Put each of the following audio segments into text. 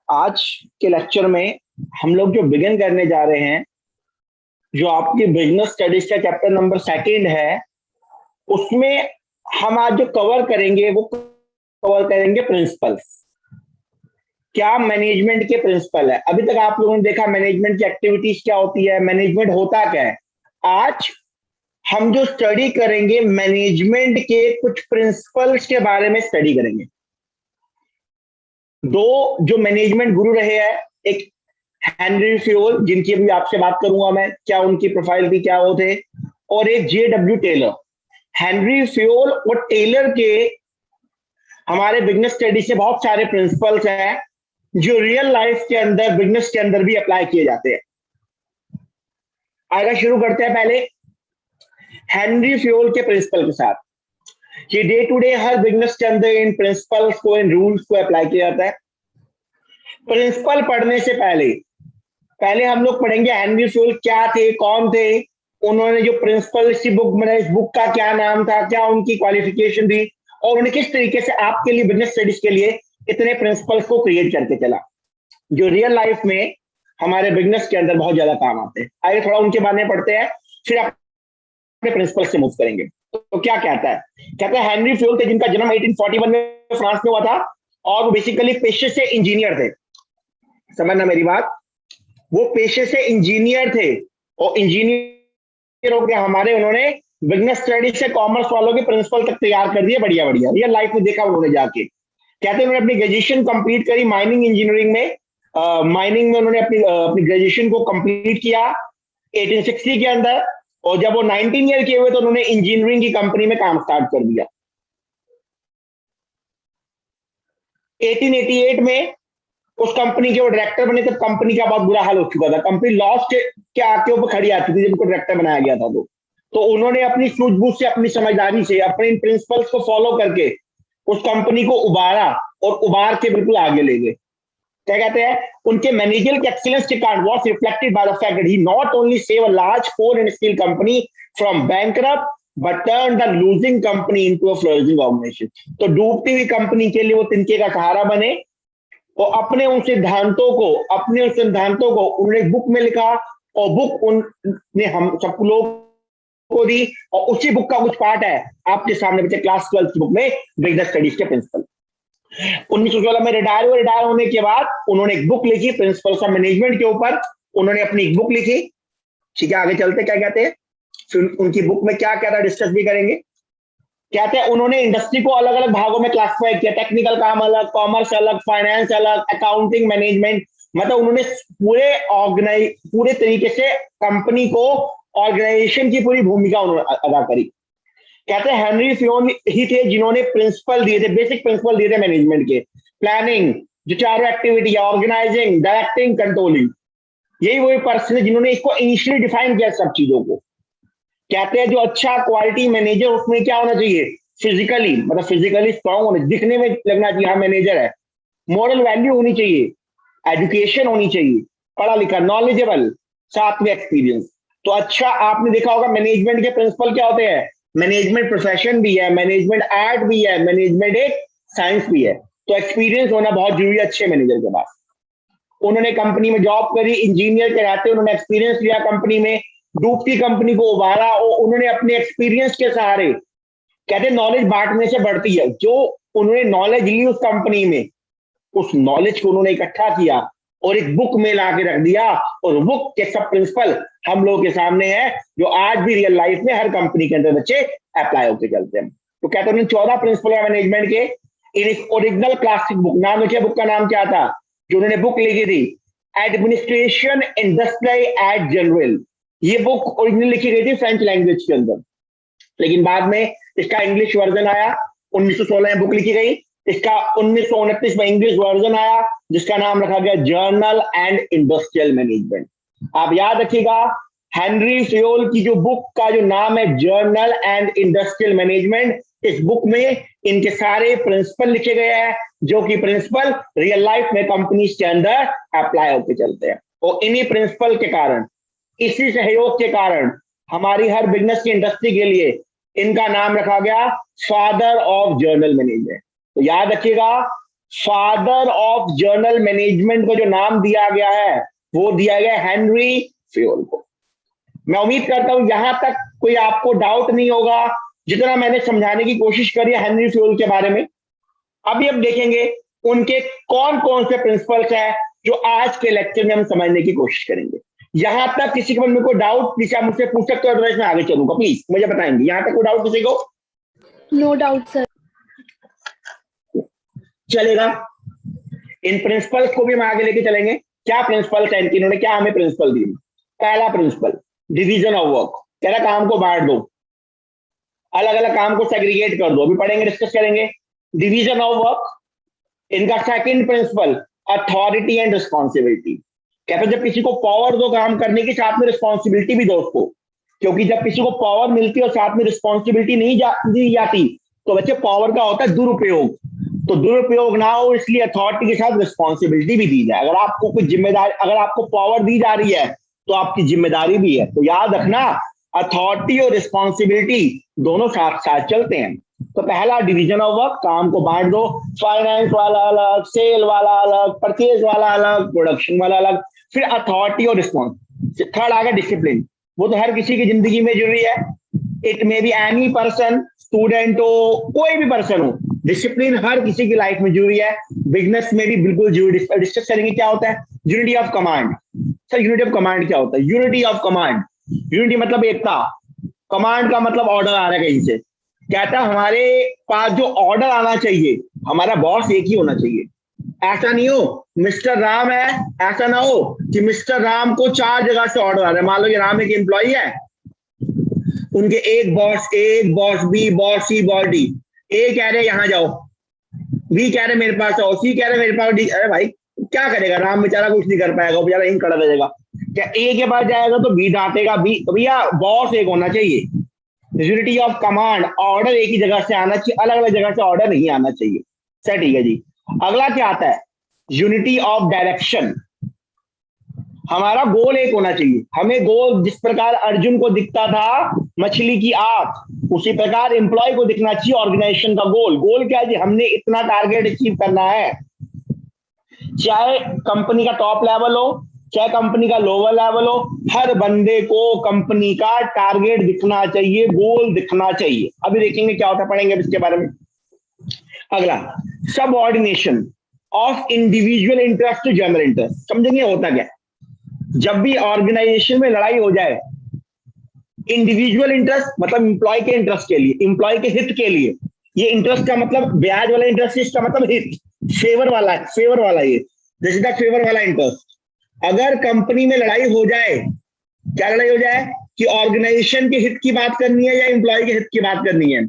आज के लेक्चर में हम लोग जो बिगिन करने जा रहे हैं, जो आपकी बिजनेस स्टडीज का चैप्टर नंबर 2 है, उसमें हम आज जो कवर करेंगे वो कवर करेंगे प्रिंसिपल्स। क्या मैनेजमेंट के प्रिंसिपल है। अभी तक आप लोगों ने देखा मैनेजमेंट की एक्टिविटीज क्या होती है, मैनेजमेंट होता क्या है। आज हम जो स्टडी करेंगे मैनेजमेंट के कुछ प्रिंसिपल्स के बारे में स्टडी करेंगे। दो जो मैनेजमेंट गुरु रहे हैं, एक हेनरी फ्योल, जिनकी अभी आपसे बात करूंगा मैं, क्या उनकी प्रोफाइल थी, क्या वो थे, और एक JW टेलर। हेनरी फ्योल और टेलर के हमारे बिजनेस स्टडी से बहुत सारे प्रिंसिपल्स हैं जो रियल लाइफ के अंदर, बिजनेस के अंदर भी अप्लाई किए जाते हैं। आगे शुरू करते हैं पहले हेनरी फ्योल के प्रिंसिपल के साथ। ये डे टू डे हर बिजनेस के अंदर इन प्रिंसिपल्स को, इन रूल्स को अप्लाई किया जाता है। प्रिंसिपल पढ़ने से पहले हम लोग पढ़ेंगे हेनरी फ्योल क्या थे, कौन थे, उन्होंने जो प्रिंसिपल की बुक बनाई, इस बुक का क्या नाम था, क्या उनकी क्वालिफिकेशन थी, और उन्होंने किस तरीके से आपके लिए, बिजनेस स्टडीज के लिए इतने प्रिंसिपल्स को क्रिएट करके चला, जो रियल लाइफ में हमारे बिजनेस के अंदर बहुत ज्यादा काम आते हैं। आइए थोड़ा उनके बारे में पढ़ते हैं, फिर अपने प्रिंसिपल से मूव करेंगे। तो क्या कहता है हेनरी फ्योल थे, जिनका जन्म 1841 में फ्रांस में हुआ था, और वो बेसिकली पेशे से इंजीनियर थे। समझना मेरी बात, वो पेशे से इंजीनियर थे, और इंजीनियर हो गया हमारे, उन्होंने बिजनेस स्टडी से कॉमर्स वालों के प्रिंसिपल तक तैयार कर दिए। बढ़िया बढ़िया, रियल लाइफ में देखा उन्होंने जाके। कहते हैं उन्होंने अपनी ग्रेजुएशन कंप्लीट करी माइनिंग इंजीनियरिंग में। माइनिंग में उन्होंने अपनी ग्रेजुएशन को कंप्लीट किया 1860 के अंदर, और जब वो 19 ईयर के हुए तो उन्होंने इंजीनियरिंग की कंपनी में काम स्टार्ट कर दिया। 1888 में उस कंपनी के वो डायरेक्टर बने, तब कंपनी का बहुत बुरा हाल हो चुका था, कंपनी लॉस के आके ऊपर खड़ी आ चुकी थी जब उनको डायरेक्टर बनाया गया था। तो उन्होंने अपनी सूझबूझ से, अपनी समझदारी से, अपने इन प्रिंसिपल्स को फॉलो करके उस कंपनी को उबारा, और उबार के बिल्कुल आगे ले गए। क्या कहते हैं, उनके मैनेजरियल एक्सीलेंस के कारण was reflected by the fact that he not only save a large coal and steel company from bankrupt but turn the losing company into a flourishing organisation. तो डूबती हुई कंपनी के लिए वो तिनके का सहारा बने, और अपने उन सिद्धांतों को उन्होंने बुक में लिखा, और बुक उनने हम सब लोग को दी, और उसी बुक का कुछ पार्ट है आपके सामने बच्चे क्लास 12 की बुक में, बिजनेस स्टडीज के प्रिंसिपल। 1916 में रिटायर होने के बाद उन्होंने एक बुक लिखी प्रिंसिपल्स ऑफ मैनेजमेंट के ऊपर। उन्होंने अपनी एक बुक लिखी। ठीक है, आगे चलते क्या कहते हैं, फिर उनकी बुक में क्या क्या था डिस्कस भी करेंगे। कहते हैं उन्होंने इंडस्ट्री को अलग अलग भागों में क्लासिफाई किया, टेक्निकल काम अलग, कॉमर्स अलग, फाइनेंस अलग, अकाउंटिंग, मैनेजमेंट। मतलब उन्होंने पूरे तरीके से कंपनी को, ऑर्गेनाइजेशन की पूरी भूमिका उन्होंने अदा करी। कहते हैं हेनरी फ्योल ही थे जिन्होंने प्रिंसिपल दिए थे, बेसिक प्रिंसिपल दिए थे मैनेजमेंट के। प्लानिंग, जो चारों एक्टिविटी है, ऑर्गेनाइजिंग, डायरेक्टिंग, कंट्रोलिंग, यही वही पर्सन है जिन्होंने इसको इनिशियली डिफाइन किया सब चीजों को। कहते हैं जो अच्छा क्वालिटी मैनेजर, उसमें क्या होना चाहिए, फिजिकली, मतलब फिजिकली स्ट्रांग होना, दिखने में लगना चाहिए हाँ मैनेजर है। मॉरल वैल्यू होनी चाहिए, एजुकेशन होनी चाहिए, पढ़ा लिखा, नॉलेजेबल, साथ में एक्सपीरियंस। तो अच्छा, आपने देखा होगा मैनेजमेंट के प्रिंसिपल क्या होते हैं, मैनेजमेंट प्रोफेशन भी है, मैनेजमेंट आर्ट भी है, मैनेजमेंट एक साइंस भी है। तो एक्सपीरियंस होना बहुत जरूरी है अच्छे मैनेजर के पास। उन्होंने कंपनी में जॉब करी, इंजीनियर के रहते उन्होंने एक्सपीरियंस लिया कंपनी में, डूबती कंपनी को उबारा, और उन्होंने अपने एक्सपीरियंस के सहारे, कहते नॉलेज बांटने से बढ़ती है, जो उन्होंने नॉलेज ली उस कंपनी में, उस नॉलेज को उन्होंने इकट्ठा किया और एक बुक में ला के रख दिया, और बुक के सब प्रिंसिपल हम लोग के सामने है, जो आज भी रियल लाइफ में हर कंपनी के अंदर बच्चे अप्लाई होकर चलते हैं। तो कहते हैं 14 प्रिंसिपल है मैनेजमेंट के, इन ओरिजिनल क्लासिक बुक, नाम देखिए बुक का नाम क्या था जो उन्होंने बुक लिखी थी, एडमिनिस्ट्रेशन इंडस्ट्री एट जनरल। ये बुक ओरिजिनल लिखी गई थी फ्रेंच लैंग्वेज के अंदर, लेकिन बाद में इसका इंग्लिश वर्जन आया। 1916 में बुक लिखी गई, इसका 1929 में इंग्लिश वर्जन आया, जिसका नाम रखा गया जर्नल एंड इंडस्ट्रियल मैनेजमेंट। आप याद रखिएगा, हेनरी फ्योल की जो बुक का जो नाम है जर्नल एंड इंडस्ट्रियल मैनेजमेंट, इस बुक में इनके सारे प्रिंसिपल लिखे गए हैं, जो कि प्रिंसिपल रियल लाइफ में कंपनीज के अंदर अप्लाई होकर चलते हैं। और इन्हीं प्रिंसिपल के कारण, इसी सहयोग के कारण हमारी हर बिजनेस की इंडस्ट्री के लिए इनका नाम रखा गया फादर ऑफ जर्नल मैनेजमेंट। तो याद रखिएगा, फादर ऑफ जर्नल मैनेजमेंट को जो नाम दिया गया है वो दिया गया हेनरी फ्योल को। मैं उम्मीद करता हूं यहां तक कोई आपको डाउट नहीं होगा, जितना मैंने समझाने की कोशिश करी है हेनरी फ्योल के बारे में। अभी हम देखेंगे उनके कौन कौन से प्रिंसिपल्स हैं जो आज के लेक्चर में हम समझने की कोशिश करेंगे। यहां तक किसी के मन में कोई डाउट प्लीज आप मुझसे पूछ सकते हो, अदरवाइज मैं आगे चलूंगा, प्लीज मुझे बताएंगे। यहां तक कोई डाउट किसी को? No doubt sir. चलेगा, इन प्रिंसिपल्स को भी हम आगे लेके चलेंगे। क्या प्रिंसिपल्स हैं इनके, इन्होंने क्या हमें प्रिंसिपल दिए? पहला प्रिंसिपल डिवीजन ऑफ वर्क, कह रहा काम को बांट दो, अलग अलग काम को सेग्रीगेट कर दो, अभी पढ़ेंगे डिस्कस करेंगे डिवीजन ऑफ वर्क। इनका second principle authority and responsibility, कहते जब किसी को पावर दो काम करने की, साथ में रिस्पॉन्सिबिलिटी भी दो उसको, क्योंकि जब किसी को पावर मिलती है और साथ में रिस्पॉन्सिबिलिटी नहीं दी जाती तो बच्चे पावर का होता है दुरुपयोग, तो दुरुपयोग ना हो इसलिए अथॉरिटी के साथ रिस्पॉन्सिबिलिटी भी दी जाए। अगर आपको कुछ जिम्मेदारी, अगर आपको पावर दी जा रही है तो आपकी जिम्मेदारी भी है, तो याद रखना अथॉरिटी और रिस्पॉन्सिबिलिटी दोनों साथ साथ चलते हैं। तो पहला डिवीजन ऑफ वर्क, काम को बांट दो, फाइनेंस वाला अलग, सेल वाला अलग, परचेज वाला अलग, प्रोडक्शन वाला अलग, फिर अथॉरिटी और रिस्पॉन्स। थर्ड आ गया डिसिप्लिन, वो तो हर किसी की जिंदगी में जरूरी है। It may be any person, student हो, कोई भी पर्सन हो, डिसिप्लिन हर किसी की लाइफ में जरूरी है। बिजनेस में भी बिल्कुल जरूरी। डिस्कस करेंगे क्या होता है unity of command. Sir unity of command क्या होता है? यूनिटी ऑफ कमांड, यूनिटी मतलब एकता, कमांड का मतलब ऑर्डर आ रहा है कहीं से। कहता है हमारे पास जो ऑर्डर आना चाहिए, हमारा बॉस एक ही होना चाहिए। ऐसा नहीं हो मिस्टर राम है, ऐसा ना हो कि मिस्टर राम को 4 जगह से ऑर्डर आ रहा है। मान लो कि राम एक एम्प्लॉई है, उनके एक बॉस ए, boss B, boss C, boss D. ए कह रहे यहाँ जाओ, बी कह रहे मेरे पास आओ, सी कह रहे मेरे पास डी। अरे भाई क्या करेगा राम, बेचारा कुछ नहीं कर पाएगा, बेचारा यहीं खड़ा रहेगा। क्या ए के पास जाएगा तो बी डांटेगा, बी, तो भैया बॉस एक होना चाहिए। यूनिटी ऑफ कमांड, ऑर्डर एक ही जगह से आना चाहिए, अलग अलग जगह से ऑर्डर नहीं आना चाहिए। सर ठीक है जी। अगला क्या आता है? यूनिटी ऑफ डायरेक्शन, हमारा गोल एक होना चाहिए। हमें गोल जिस प्रकार अर्जुन को दिखता था मछली की आंख, उसी प्रकार एम्प्लॉय को दिखना चाहिए ऑर्गेनाइजेशन का गोल। गोल क्या है जी? हमने इतना टारगेट अचीव करना है, चाहे कंपनी का टॉप लेवल हो चाहे कंपनी का लोअर लेवल हो, हर बंदे को कंपनी का टारगेट दिखना चाहिए, गोल दिखना चाहिए। अभी देखेंगे क्या होता है, पढ़ेंगे इसके बारे में। अगला subordination of individual interest to general interest, समझेंगे होता क्या? जब भी ऑर्गेनाइजेशन में लड़ाई हो जाए, इंडिविजुअल इंटरेस्ट मतलब एम्प्लॉय के इंटरेस्ट के लिए, एम्प्लॉय के हित के लिए, ये इंटरेस्ट का मतलब ब्याज वाला इंटरेस्ट, इसका मतलब हित, फेवर वाला है, फेवर वाला, ये दिस इज द फेवर वाला इंटरेस्ट। अगर कंपनी में लड़ाई हो जाए, क्या लड़ाई हो जाए कि ऑर्गेनाइजेशन के हित की बात करनी है या एम्प्लॉय के हित की बात करनी है,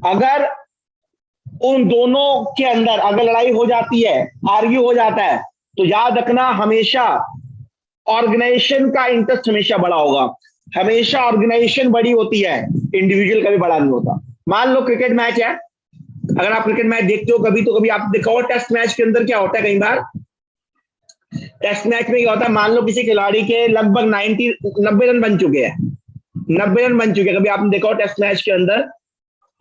अगर उन दोनों के अंदर अगर लड़ाई हो जाती है, आर्ग्यू हो जाता है, तो याद रखना हमेशा ऑर्गेनाइजेशन का इंटरेस्ट हमेशा बड़ा होगा। हमेशा ऑर्गेनाइजेशन बड़ी होती है, इंडिविजुअल कभी बड़ा नहीं होता। मान लो क्रिकेट मैच है, अगर आप क्रिकेट मैच देखते हो कभी, तो कभी आप देखा हो टेस्ट मैच के अंदर क्या होता है, कई बार टेस्ट मैच में क्या होता है, मान लो किसी खिलाड़ी के लगभग 90 रन बन चुके हैं, 90 रन बन चुके हैं, कभी आपने देखा हो टेस्ट मैच के अंदर,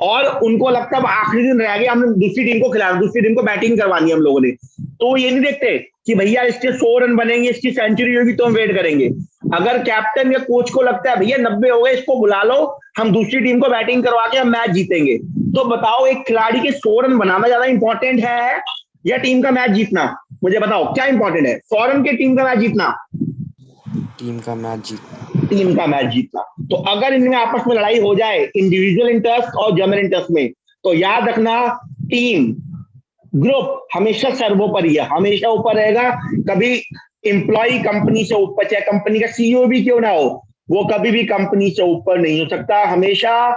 और उनको लगता है आखिरी दिन रह गया, हमने दूसरी टीम को खिलाना, दूसरी टीम को बैटिंग करवानी है हम लोगों ने, तो ये नहीं देखते कि भैया इसके 100 रन बनेंगे, इसकी सेंचुरी होगी तो हम वेट करेंगे। अगर कैप्टन या कोच को लगता है भैया 90 हो गए, इसको बुला लो, हम दूसरी टीम को बैटिंग करवा के हम मैच जीतेंगे, तो बताओ एक खिलाड़ी के 100 रन बनाना ज्यादा इंपॉर्टेंट है या टीम का मैच जीतना? मुझे बताओ क्या इंपॉर्टेंट है, 100 रन के टीम का मैच जीतना? टीम का मैच जीतना। टीम का मैच जीतना। तो अगर इनमें आपस में लड़ाई हो जाए इंडिविजुअल इंटरेस्ट और जनरल इंटरेस्ट में, तो याद रखना टीम, ग्रुप हमेशा सर्वोपरि है, हमेशा ऊपर रहेगा। कभी एम्प्लॉय कंपनी से ऊपर, चाहे कंपनी का सीईओ भी क्यों ना हो, वो कभी भी कंपनी से ऊपर नहीं हो सकता। हमेशा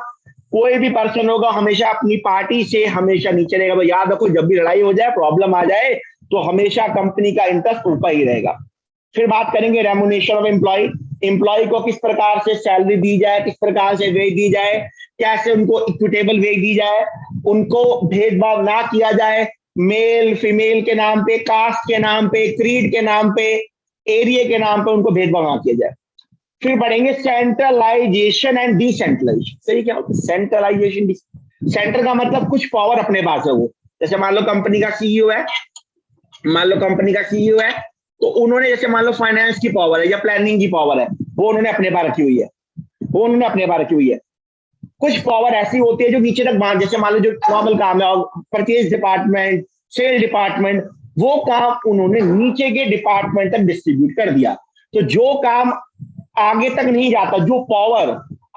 कोई भी पर्सन होगा हमेशा अपनी पार्टी से हमेशा नीचे रहेगा। तो याद रखो जब भी लड़ाई हो जाए, प्रॉब्लम आ जाए, तो हमेशा कंपनी का इंटरेस्ट ऊपर ही रहेगा। फिर बात करेंगे रेम्युनरेशन ऑफ एम्प्लॉय, एम्प्लॉय को किस प्रकार से सैलरी दी जाए, किस प्रकार से वेज दी जाए, कैसे उनको इक्विटेबल वेज दी जाए, उनको भेदभाव ना किया जाए, मेल फीमेल के नाम पे, कास्ट के नाम पे, क्रीड के नाम पे, एरिया के नाम पे उनको भेदभाव ना किया जाए। फिर पढ़ेंगे सेंट्रलाइजेशन एंड डिसेंट्रलाइजेशन। सही क्या होता है सेंट्रलाइजेशन? सेंटर का मतलब कुछ पावर अपने पास है, वो जैसे मान लो कंपनी का सीईओ है, मान लो कंपनी का सीईओ है, तो उन्होंने जैसे मान लो फाइनेंस की पावर है या प्लानिंग की पावर है, वो उन्होंने अपने पास रखी हुई है, वो उन्होंने अपने पास रखी हुई है। कुछ पावर ऐसी होती है जो नीचे तक बांध, जैसे मान लो जो नॉर्मल काम है और परचेज डिपार्टमेंट, सेल डिपार्टमेंट, वो काम उन्होंने नीचे के डिपार्टमेंट तक डिस्ट्रीब्यूट कर दिया। तो जो काम आगे तक नहीं जाता, जो पावर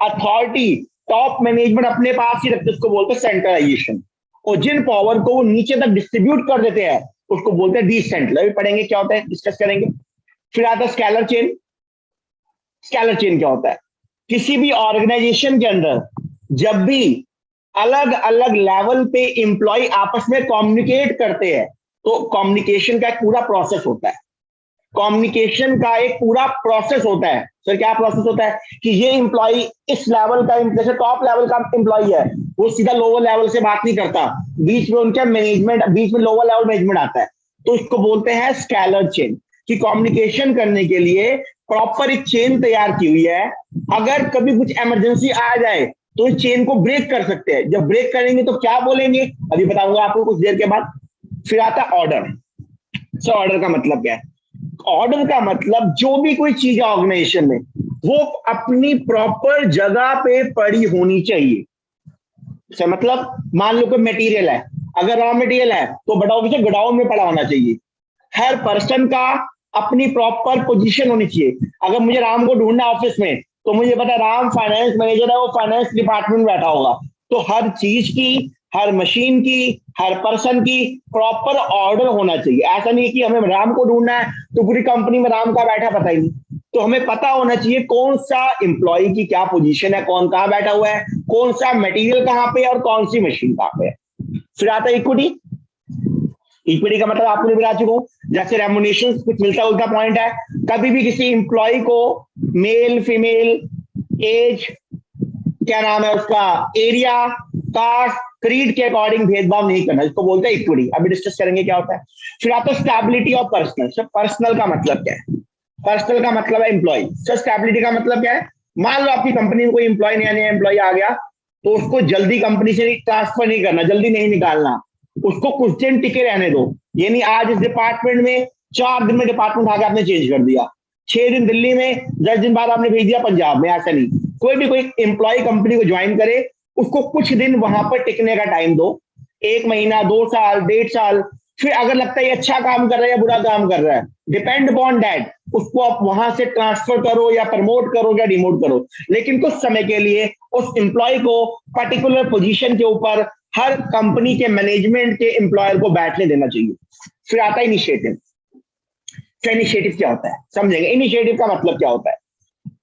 अथॉरिटी टॉप मैनेजमेंट अपने पास ही रखते, उसको बोलते हैं सेंट्रलाइजेशन। और जिन पावर को वो नीचे तक डिस्ट्रीब्यूट कर देते हैं उसको बोलते हैं डिसेंट्रल। अभी पढ़ेंगे क्या होता है, डिस्कस करेंगे। फिर आता है स्केलर चेन। स्केलर चेन क्या होता है? किसी भी ऑर्गेनाइजेशन के अंदर जब भी अलग अलग लेवल पे एम्प्लॉय आपस में कम्युनिकेट करते हैं, तो कम्युनिकेशन का एक पूरा प्रोसेस होता है। कम्युनिकेशन का एक पूरा प्रोसेस होता है। सर क्या प्रोसेस होता है? कि ये एम्प्लॉय इस लेवल का, जैसे टॉप लेवल का एम्प्लॉय है, वो सीधा लोअर लेवल से बात नहीं करता, बीच में उनका मैनेजमेंट, बीच में लोअर लेवल मैनेजमेंट आता है, तो इसको बोलते हैं स्केलर चेन। कि कम्युनिकेशन करने के लिए प्रॉपर एक चेन तैयार की हुई है। अगर कभी कुछ इमरजेंसी आ जाए तो इस चेन को ब्रेक कर सकते हैं। जब ब्रेक करेंगे तो क्या बोलेंगे, अभी बताऊंगा आपको कुछ देर के बाद। फिर आता है ऑर्डर। सर ऑर्डर का मतलब क्या है? ऑर्डर का मतलब जो भी कोई चीज है ऑर्गेनाइजेशन में, वो अपनी प्रॉपर जगह पे पड़ी होनी चाहिए। सर मतलब मान लो कोई मटेरियल है, अगर रॉ मटेरियल है तो बड़ा ऑफिस गोडाउन में पड़ा होना चाहिए। हर पर्सन का अपनी प्रॉपर पोजीशन होनी चाहिए। अगर मुझे राम को ढूंढना ऑफिस में, तो मुझे पता राम फाइनेंस मैनेजर है, वो फाइनेंस डिपार्टमेंट में बैठा होगा। तो हर चीज की, हर मशीन की, हर पर्सन की प्रॉपर ऑर्डर होना चाहिए। ऐसा नहीं कि हमें राम को ढूंढना है तो पूरी कंपनी में राम का बैठा पता ही नहीं। तो हमें पता होना चाहिए कौन सा एम्प्लॉय की क्या पोजीशन है, कौन कहाँ बैठा हुआ है, कौन सा मटेरियल कहाँ पे है और कौन सी मशीन कहाँ पे है। फिर आता है इक्विटी। इक्विटी का मतलब आपको भी बता चुका हूं। जैसे रेम्युनरेशन कुछ मिलता उल्टा पॉइंट है। कभी भी किसी एम्प्लॉय को मेल, फीमेल, एज, क्या नाम है उसका, एरिया, कास्ट, क्रीड के अकॉर्डिंग भेदभाव नहीं करना, इसको बोलते हैं इक्विटी। अभी डिस्कस करेंगे क्या होता है। फिर आता है stability of personal. Sir personal का मतलब क्या है? पर्सनल का मतलब है एम्प्लॉय। सर स्टेबिलिटी का मतलब क्या है? मान लो आपकी कंपनी में कोई एम्प्लॉय, नया नया एम्प्लॉय आ गया, तो उसको जल्दी कंपनी से ट्रांसफर नहीं करना, जल्दी नहीं निकालना, उसको कुछ दिन टिके रहने दो। ये नहीं आज इस डिपार्टमेंट में, 4 दिन में डिपार्टमेंट आके आपने चेंज कर दिया, 6 दिन दिल्ली में, 10 दिन बाद आपने भेज दिया पंजाब में। ऐसा नहीं। कोई भी कोई एम्प्लॉय कंपनी को ज्वाइन करे, उसको कुछ दिन वहां पर टिकने का टाइम दो, 1 महीना, 2 साल, 1.5 साल। फिर अगर लगता है ये अच्छा काम कर रहा है या बुरा काम कर रहा है, डिपेंड अपॉन दैट, उसको आप वहां से ट्रांसफर करो या प्रमोट करो या डिमोट करो। लेकिन कुछ समय के लिए उस एम्प्लॉय को पर्टिकुलर पोजीशन के ऊपर हर कंपनी के मैनेजमेंट के एम्प्लॉयर को बैठने देना चाहिए। फिर आता है इनिशिएटिव। इनिशिएटिव क्या होता है समझेंगे। इनिशिएटिव का मतलब क्या होता है?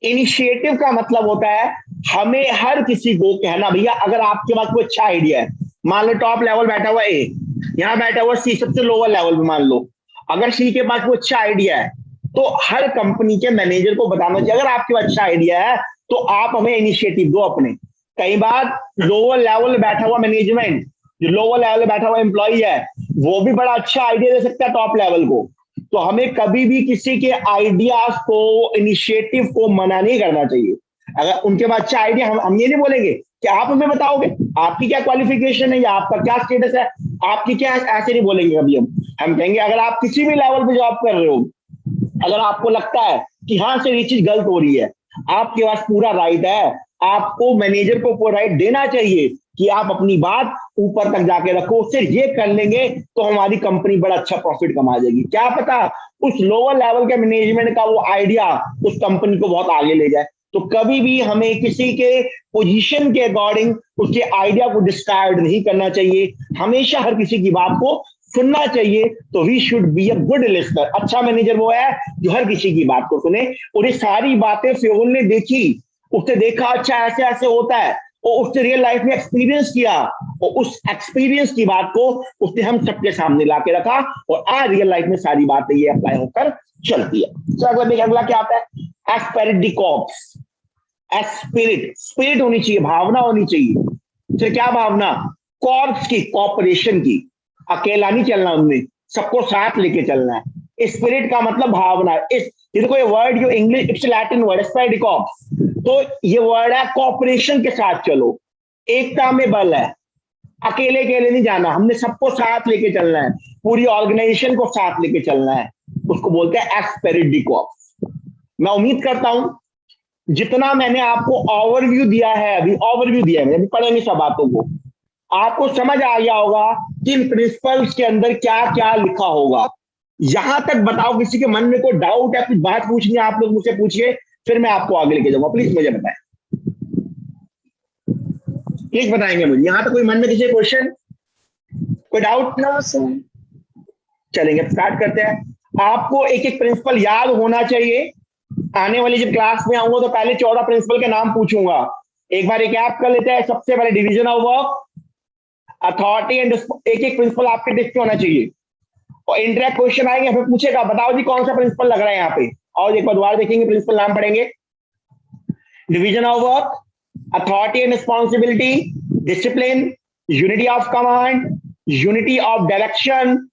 इनिशिएटिव का मतलब होता है हमें हर किसी को कहना, भैया अगर आपके पास कोई अच्छा आइडिया है, मान लो टॉप लेवल बैठा हुआ ए, यहाँ बैठा हुआ सी, सबसे लोअर लेवल पे मान लो, अगर सी के पास कोई अच्छा आइडिया है तो हर कंपनी के मैनेजर को बताना चाहिए, अगर आपके पास अच्छा आइडिया है तो आप हमें इनिशिएटिव दो अपने। कई बार लोअर लेवल में बैठा हुआ मैनेजमेंट, जो लोअर लेवल में बैठा हुआ एम्प्लॉय है, वो भी बड़ा अच्छा आइडिया दे सकता है टॉप लेवल को। तो हमें कभी भी किसी के आइडियाज को, इनिशिएटिव को मना नहीं करना चाहिए। अगर उनके पास अच्छा आइडिया, हम ये नहीं बोलेंगे कि आप हमें बताओगे आपकी क्या क्वालिफिकेशन है या आपका क्या स्टेटस है, आपकी क्या, ऐसे नहीं बोलेंगे कभी हम कहेंगे अगर आप किसी भी लेवल पे जॉब कर रहे हो, अगर आपको लगता है कि हाँ सर ये चीज गलत हो रही है, आपके पास पूरा राइट है, आपको मैनेजर को पूरा राइट देना चाहिए कि आप अपनी बात ऊपर तक जाके रखो। सिर्फ ये कर लेंगे तो हमारी कंपनी बड़ा अच्छा प्रॉफिट कमा जाएगी। क्या पता उस लोअर लेवल के मैनेजमेंट का वो आइडिया उस कंपनी को बहुत आगे ले जाए। तो कभी भी हमें किसी के पोजीशन के अकॉर्डिंग उसके आइडिया को डिस्कार्ड नहीं करना चाहिए, हमेशा हर किसी की बात को सुनना चाहिए। तो we should be a good listener. अच्छा मैनेजर वो है जो हर किसी की बात को सुने। और ये सारी बातें फ्योल ने देखी, उसने देखा अच्छा ऐसे ऐसे होता है, और उसने रियल लाइफ में एक्सपीरियंस किया, और उस एक्सपीरियंस की बात को उसने हम सबके सामने लाके रखा, और आज रियल लाइफ में सारी बातें ये अप्लाई होकर चलती है। तो अगला क्या आता है? Spirit the corps. Spirit, spirit होनी चाहिए, भावना होनी चाहिए। तो क्या भावना? कॉर्प्स की, कॉपरेशन की। अकेला नहीं चलना उनमें, सबको साथ लेके चलना है। स्पिरिट का मतलब भावना। इस देखो ये वर्ड जो English, it's Latin word spirit corps, तो ये वर्ड है कॉपरेशन के साथ चलो, एकता में बल है। अकेले अकेले नहीं जाना, हमने सबको साथ लेके चलना है, पूरी ऑर्गेनाइजेशन को साथ लेके चलना है, उसको बोलते हैं एस्पिरिट डी कॉर्प्स। मैं उम्मीद करता हूं जितना मैंने आपको ओवरव्यू दिया है, अभी ओवरव्यू दिया है, अभी पढ़ेंगे सब बातों को, आपको समझ आ गया होगा कि इन प्रिंसिपल्स के अंदर क्या क्या लिखा होगा। यहां तक बताओ किसी के मन में कोई डाउट है, कुछ बात पूछनी है, आप लोग मुझसे पूछिए, फिर मैं आपको आगे लेके जाऊंगा। प्लीज मुझे बताएं, प्लीज बताएंगे मुझे, यहां तक कोई मन में किसी क्वेश्चन, कोई डाउट? No sir. चलेंगे, स्टार्ट करते हैं। आपको एक एक प्रिंसिपल याद होना चाहिए। आने वाली जब क्लास में आऊंगा तो पहले 14 प्रिंसिपल के नाम पूछूंगा, एक बार रिकैप कर लेते हैं। सबसे पहले division of work, authority and, एक एक प्रिंसिपल आपके टेस्ट में होना चाहिए, और इंटरेक्ट क्वेश्चन आएंगे, फिर पूछेगा बताओ जी कौन सा प्रिंसिपल लग रहा है यहाँ पे, और एक बार दोबारा देखेंगे, प्रिंसिपल नाम पढ़ेंगे। Division of work, authority and responsibility, discipline, unity of command, unity of direction,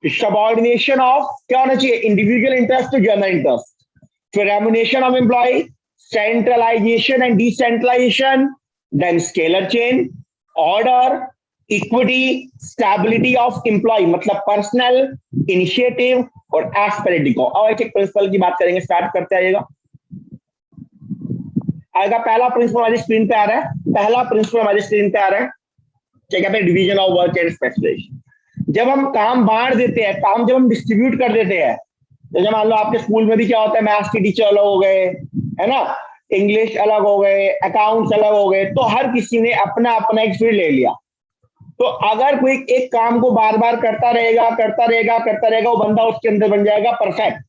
subordination of, क्या होना चाहिए, individual interest to general interest, फिर remuneration of employee, centralisation and decentralisation, then scalar chain, order, equity, stability of employee मतलब personnel, initiative और esprit. और एक एक principal की बात करेंगे, स्टार्ट करते आइएगा। पहला प्रिंसिपल हमारी स्क्रीन पे आ रहा है, पहला प्रिंसिपल हमारी स्क्रीन पे आ रहा है, क्या कहते हैं, division of work and specialisation. जब हम काम बांट देते हैं, काम जब हम डिस्ट्रीब्यूट कर देते हैं, तो जब मान लो आपके स्कूल में भी क्या होता है, मैथ्स के टीचर अलग हो गए, है ना, इंग्लिश अलग हो गए, अकाउंट्स अलग हो गए, तो हर किसी ने अपना अपना एक फील्ड ले लिया। तो अगर कोई एक काम को बार बार करता रहेगा करता रहेगा करता रहेगा, वो बंदा उसके अंदर बन जाएगा परफेक्ट।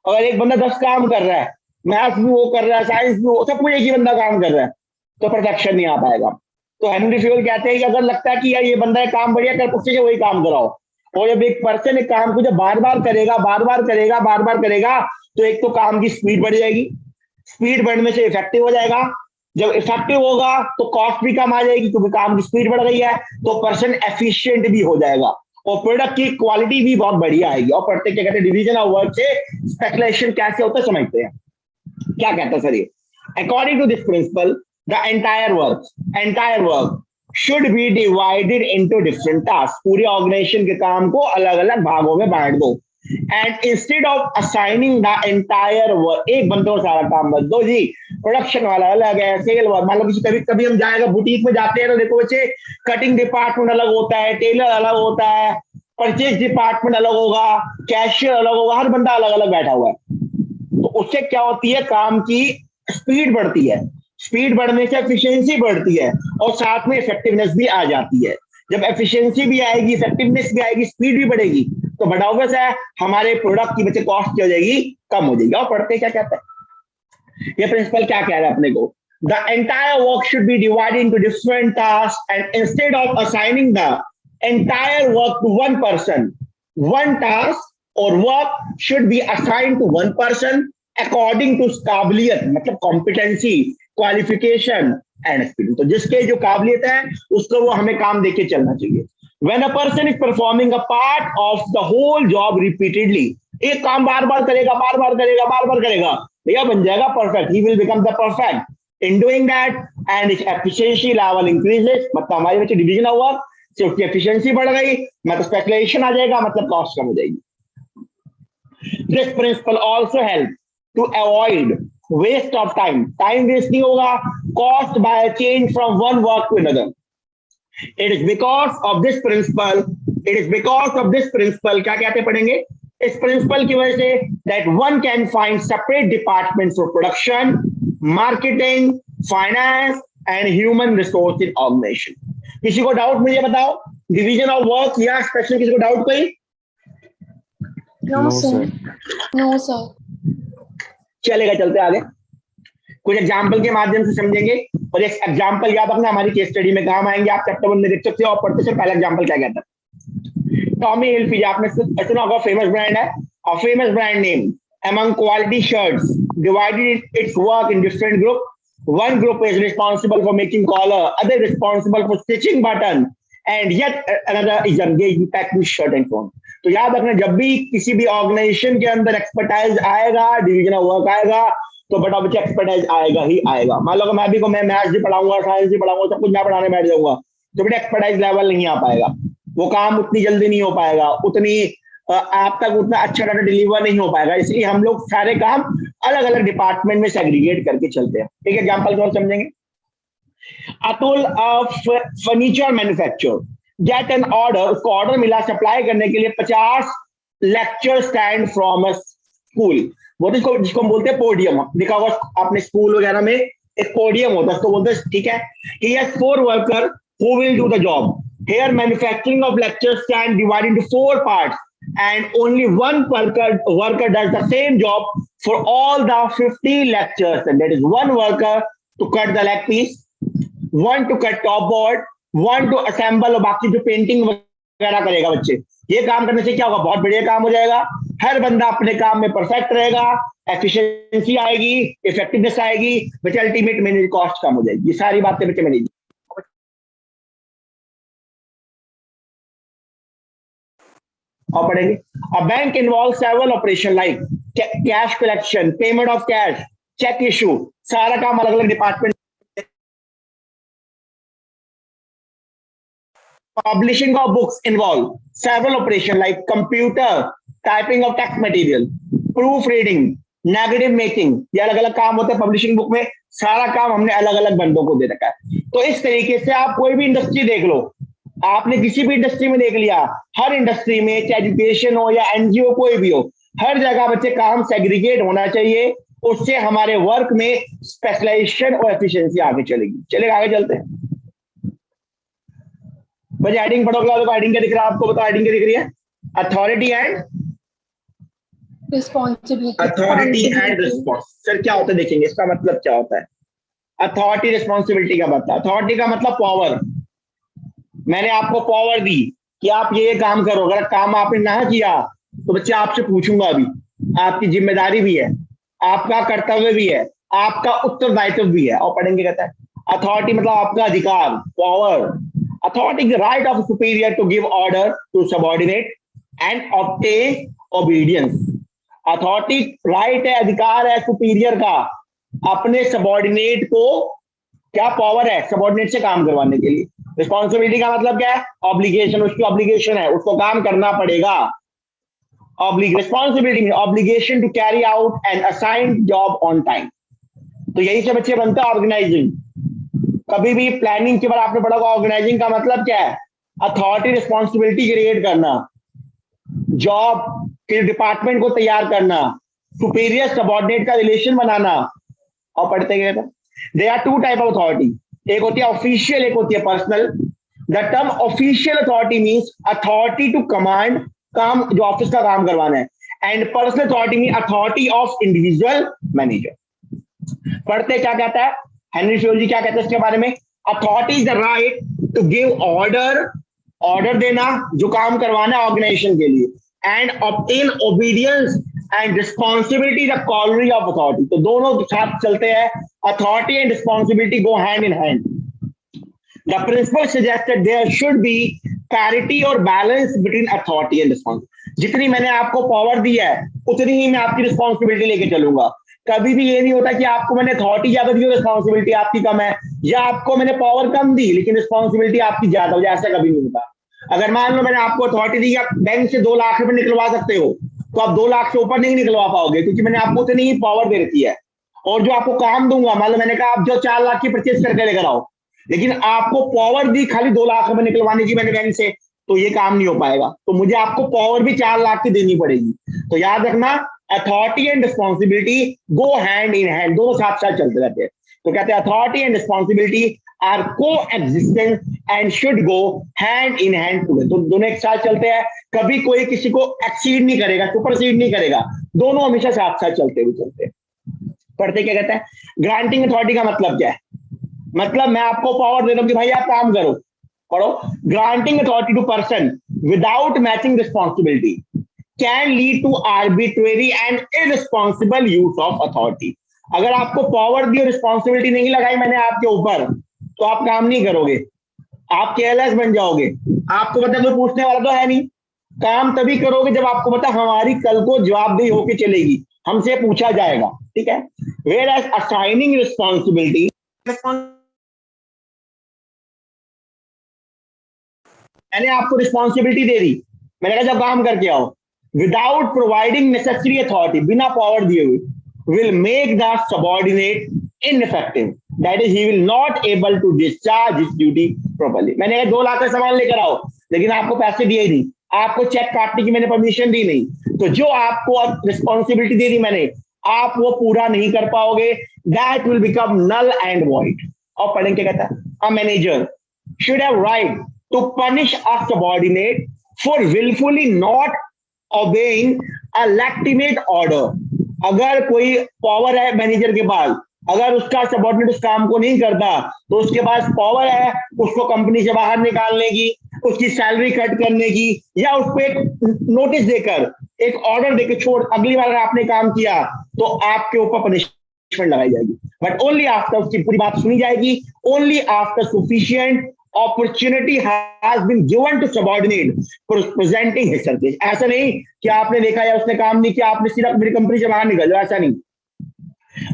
अगर एक बंदा 10 काम कर रहा है, मैथ्स भी वो कर रहा है, साइंस भी वो, सब कुछ एक ही बंदा काम कर रहा है, तो परफेक्शन नहीं आ पाएगा। तो हेनरी फ्यूल कहते हैं कि अगर लगता है कि यार ये बंदा काम बढ़िया कर, उससे वही काम कराओ। और जब एक पर्सन एक काम को जब बार बार करेगा बार बार करेगा बार बार करेगा, तो एक तो काम की स्पीड बढ़ जाएगी, स्पीड बढ़ने से इफेक्टिव हो जाएगा, जब इफेक्टिव होगा तो कॉस्ट भी कम आ जाएगी क्योंकि काम की स्पीड बढ़ गई है, तो पर्सन एफिशिएंट भी हो जाएगा और प्रोडक्ट की क्वालिटी भी बहुत बढ़िया आएगी। और पढ़ते क्या कहते हैं, डिवीजन ऑफ वर्क से स्पेशलाइजेशन कैसे होता है समझते हैं। क्या कहता है सर ये, according to this principle the entire work should be divided into different task. पूरे ऑर्गेनाइजेशन के काम को अलग अलग भागों में बांट दो, and instead of assigning the entire work, एक बंदे को सारा काम मत दो जी, प्रोडक्शन वाला अलग है, सेल वर्क, मान लो किसी कभी कभी हम जाएगा बुटीक में जाते हैं तो देखो बच्चे, कटिंग डिपार्टमेंट अलग होता है, टेलर अलग होता है, परचेज डिपार्टमेंट अलग होगा, कैशियर अलग होगा, हर बंदा अलग अलग बैठा हुआ है। तो उससे क्या होती है, काम की स्पीड बढ़ती है, स्पीड बढ़ने से एफिशिएंसी बढ़ती है और साथ में इफेक्टिवनेस भी आ जाती है। जब एफिशिएंसी भी आएगी, इफेक्टिवनेस भी आएगी, स्पीड भी बढ़ेगी, तो बड़ा ऑब्वियस है हमारे प्रोडक्ट की बच्चे कॉस्ट क्या हो जाएगी, कम हो जाएगी। और पढ़ते क्या कहते हैं, ये प्रिंसिपल क्या कह रहा है अपने को, the entire work should be divided into different task and instead of assigning the entire work to one person, one task और work should be assigned to one person according to काबिलियत मतलब competency, qualification and experience. तो जिसके जो काबिलियत है उसको वो हमें काम देके चलना चाहिए। When a person is performing a part of the whole job repeatedly, एक काम बार बार करेगा बार बार करेगा बार बार करेगा, भैया बन जाएगा perfect, he will become the perfect in doing that and its efficiency level increases। मतलब हमारे बच्चे डिवीजन ऑफ वर्क से उसकी एफिशिएंसी बढ़ गई, मतलब स्पेशलाइजेशन आ जाएगा, मतलब कॉस्ट कम हो जाएगी। This principle also helps to avoid waste of time, time waste नहीं होगा, caused by a change from one work to another। It is because of this principle, क्या कहते पढ़ेंगे, इस प्रिंसिपल की वजह से that one can find separate departments for production, marketing, finance and human resource in organization। किसी को doubt मुझे बताओ, डिवीजन ऑफ वर्क या स्पेशल, किसी को डाउट कोई? No sir. No sir. चलेगा, चलते आगे, कुछ एग्जाम्पल के माध्यम से समझेंगे। और एक एग्जाम्पल याद रखना हमारी केस स्टडी में काम आएंगे, आप चैप्टर 1 में देख सकते हो। और पढ़ते से पहला एग्जाम्पल क्या कहता है, टॉमी हिलफिगर, आपने सुना होगा, फेमस ब्रांड है, और famous brand name among quality shirts divided its work in different group। One group is responsible for making collar, other responsible for stitching button, and yet another is engaged in packing shirt and so on। तो याद रखना, जब भी किसी भी organisation के अंदर expertise आएगा, डिवीजन ऑफ वर्क आएगा, तो बड़ा बच्चा एक्सपर्टाइज आएगा ही आएगा। मान लो मैं मैथ्स भी पढ़ाऊंगा, साइंस भी पढ़ाऊंगा, सब कुछ मैं पढ़ाने बैठ जाऊंगा, तो बेटा एक्सपर्टाइज लेवल नहीं आ पाएगा, वो काम उतनी जल्दी नहीं हो पाएगा, उतनी आप तक उतना अच्छा डाटा डिलीवर नहीं हो पाएगा। इसलिए हम लोग सारे काम अलग अलग डिपार्टमेंट में सेग्रीगेट करके चलते हैं। एक एग्जांपल को समझेंगे। Atul furniture manufacture get an order, उसको ऑर्डर मिला सप्लाई करने के लिए 50 lecture stand from a school. वो तो जिसको हम बोलते हैं पोडियम, देखा होगा आपने स्कूल वगैरह में एक पोडियम होता है, उसको बोलते हैं, ठीक है। कि yes 4 worker who will do the job. Here manufacturing of lecture stand divided into 4 parts and only one worker does the same job for all the 50 lectures, and that is one worker to cut the leg piece, one to cut top board, one to assemble, और बाकी जो painting वगैरह करेगा बच्चे। ये काम करने से क्या होगा, बहुत बढ़िया काम हो जाएगा, हर बंदा अपने काम में परफेक्ट रहेगा, एफिशिएंसी आएगी, इफेक्टिवनेस आएगी, बच्चे अल्टीमेट मैनेज कॉस्ट कम हो जाएगी। ये सारी बातें बच्चे मैनेज और पढ़ेंगे। A bank involve several operation like cash collection, payment of cash, cheque issue, सारा काम अलग अलग department. Publishing of books involve several operation like computer, typing of text material, proof reading, negative making, ये अलग अलग काम होते हैं पब्लिशिंग बुक में। सारा काम हमने अलग अलग बंदों को दे रखा है। तो इस तरीके से आप कोई भी इंडस्ट्री देख लो, आपने किसी भी इंडस्ट्री में देख लिया, हर इंडस्ट्री में चाहे एजुकेशन हो या एनजीओ कोई भी हो, हर जगह बच्चे काम सेग्रीगेट होना चाहिए। उससे हमारे वर्क में स्पेशलाइजेशन और एफिशिएंसी आगे चलेगी। चलेगा, आगे चलते हैं। बच्चे हेडिंग पढ़ोगे तो हेडिंग क्या दिख रहा है आपको, बताओ हेडिंग क्या दिख रही है? Authority and responsibility. Authority and response. Sir क्या होता है देखेंगे, इसका मतलब क्या होता है? अथॉरिटी रिस्पॉन्सिबिलिटी का मतलब, अथॉरिटी का मतलब पावर। मैंने आपको पावर दी कि आप ये काम करो, अगर काम आपने ना किया तो बच्चे आपसे पूछूंगा अभी। आपकी जिम्मेदारी भी है, आपका कर्तव्य भी है, आपका उत्तरदायित्व भी है। और पढ़ेंगे, कहता है अथॉरिटी मतलब आपका अधिकार, power. Authority is the right of superior to give order to subordinate and obtain obedience. Authority right है, अधिकार है सुपीरियर का अपने सबऑर्डिनेट को, क्या पावर है, सबऑर्डिनेट से काम करवाने के लिए। रिस्पॉन्सिबिलिटी का मतलब क्या है? ऑब्लिगेशन, उसकी ऑब्लिगेशन है, उसको काम करना पड़ेगा। Responsibility obligation to carry out an assigned job on time. तो यही से बच्चे बनता है ऑर्गेनाइजिंग। कभी भी प्लानिंग के बाद आपने पढ़ा होगा ऑर्गेनाइजिंग का मतलब क्या है? अथॉरिटी रिस्पॉन्सिबिलिटी क्रिएट करना, जॉब के डिपार्टमेंट को तैयार करना, सुपीरियर सबऑर्डिनेट का रिलेशन बनाना। और पढ़ते गए थे, there are 2 type of authority, एक होती है ऑफिशियल, एक होती है personal. The term official authority means authority to command, काम जो ऑफिस का काम करवाना है, and personal authority mean authority of individual manager. पढ़ते क्या कहता है हेनरी फ्योल जी, क्या कहते हैं इसके बारे में? Authority is the right to give order, order देना जो काम करवाना है ऑर्गेनाइजेशन के लिए, and obtain obedience and responsibility the corollary of authority. तो दोनों साथ चलते हैं, authority and responsibility go hand in hand. The principle suggested there should be parity और balance between authority and responsibility. जितनी मैंने आपको पावर दी है उतनी ही मैं आपकी रिस्पॉन्सिबिलिटी लेके चलूंगा। कभी भी ये नहीं होता कि आपको मैंने अथॉरिटी ज्यादा दी, रिस्पॉन्सिबिलिटी आपकी कम है, या आपको मैंने पावर कम दी लेकिन रिस्पॉन्सिबिलिटी आपकी ज्यादा हो जाए, ऐसा कभी नहीं होता। अगर मान लो मैंने आपको अथॉरिटी दी, आप बैंक से 2 लाख रुपए निकलवा सकते हो, तो आप 2 लाख से ऊपर नहीं निकलवा पाओगे, क्योंकि मैंने आपको उतनी ही पावर दे रखी है। और जो आपको काम दूंगा, मान लो मैंने कहा आप जो 4 लाख की परचेज करके लेकर आओ, लेकिन आपको पावर दी खाली 2 लाख रुपए निकलवाने की मैंने बैंक से, तो ये काम नहीं हो पाएगा। तो मुझे आपको पावर भी 4 लाख की देनी पड़ेगी। तो याद रखना, authority and responsibility go hand in hand, दोनों साथ साथ चलते रहते हैं। तो कहते हैं अथॉरिटी एंड रिस्पॉन्सिबिलिटी आर को existent and should go hand in hand together. तो दोनों एक साथ चलते हैं, कभी कोई किसी को एक्सीड नहीं करेगा, सुपरसीड नहीं करेगा, दोनों हमेशा साथ साथ चलते हुए चलते हैं। पढ़ते क्या कहते हैं? ग्रांटिंग अथॉरिटी का मतलब क्या है? मतलब मैं आपको पावर दे रहा हूं कि भाई आप काम करो, पढ़ो। Granting authority to person without matching responsibility can lead to arbitrary and irresponsible use of authority. अगर आपको पावर दी और रिस्पॉन्सिबिलिटी नहीं लगाई मैंने आपके ऊपर, तो आप काम नहीं करोगे, आप केयरलेस बन जाओगे। आपको पता कोई पूछने वाला तो है नहीं, काम तभी करोगे जब आपको पता हमारी कल को जवाबदेही होके चलेगी, हमसे पूछा जाएगा, ठीक है। वेयर एज असाइनिंग रिस्पॉन्सिबिलिटी मैंने आपको रिस्पॉन्सिबिलिटी दे दी, मैंने कहा जब काम करके आओ, विदाउट प्रोवाइडिंग नेसेसरी अथॉरिटी, बिना पावर दिए हुए, will make the subordinate ineffective. That is, he will not able to discharge his duty properly. मैंने कहा 2 लाख का सामान लेकर आओ, लेकिन आपको पैसे दिए ही नहीं, आपको चेक काटने की मैंने परमिशन दी नहीं, तो जो आपको रिस्पॉन्सिबिलिटी दे दी मैंने, आप वो पूरा नहीं कर पाओगे, that will become null and void. और पढ़ेंगे क्या कहता है, a manager should have right to punish a subordinate for willfully not obeying a legitimate order. अगर कोई पावर है मैनेजर के पास, अगर उसका सबऑर्डिनेट उस काम को नहीं करता, तो उसके पास पावर है उसको कंपनी से बाहर निकालने की, उसकी सैलरी कट करने की, या उसको एक नोटिस देकर, एक ऑर्डर देकर छोड़, अगली बार अगर आपने काम किया तो आपके ऊपर पनिशमेंट लगाई जाएगी, बट ओनली आफ्टर, उसकी पूरी बात सुनी जाएगी, only after sufficient opportunity has been given to subordinate for presenting his service. ऐसा नहीं कि आपने देखा या उसने काम नहीं किया, आपने सिर्फ मेरी कंपनी से बाहर निकल जाओ, ऐसा नहीं,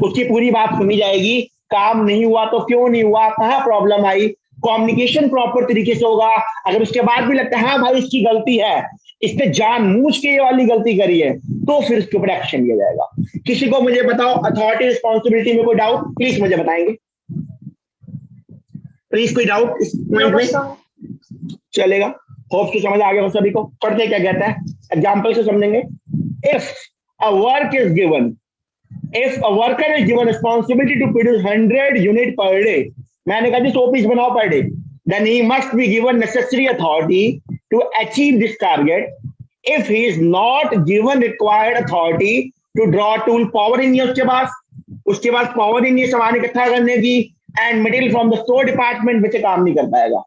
उसकी पूरी बात सुनी जाएगी, काम नहीं हुआ तो क्यों नहीं हुआ, कहाँ प्रॉब्लम आई, कम्युनिकेशन प्रॉपर तरीके से होगा, अगर उसके बाद भी लगता है हाँ भाई इसकी गलती है, इसने जानबूझ के ये वाली गलती करी है, तो फिर उसके ऊपर एक्शन लिया जाएगा। किसी को मुझे बताओ अथॉरिटी रिस्पॉन्सिबिलिटी में कोई डाउट, प्लीज मुझे बताएंगे, प्लीज कोई डाउट इस पॉइंट में, चलेगा, होप से समझ आ गया सभी को। पढ़ते क्या कहता है, एग्जांपल से समझेंगे। If a work is given, if a worker is given responsibility to produce 100 unit per day, मैंने कहा जी 100 पीस बनाओ per day, then he must be given necessary authority to achieve this target. If he is not given required authority to draw tool, power ही नहीं है उसके पास power ही नहीं है सामान इकट्ठा करने की, and material from the store department में से काम नहीं कर पाएगा,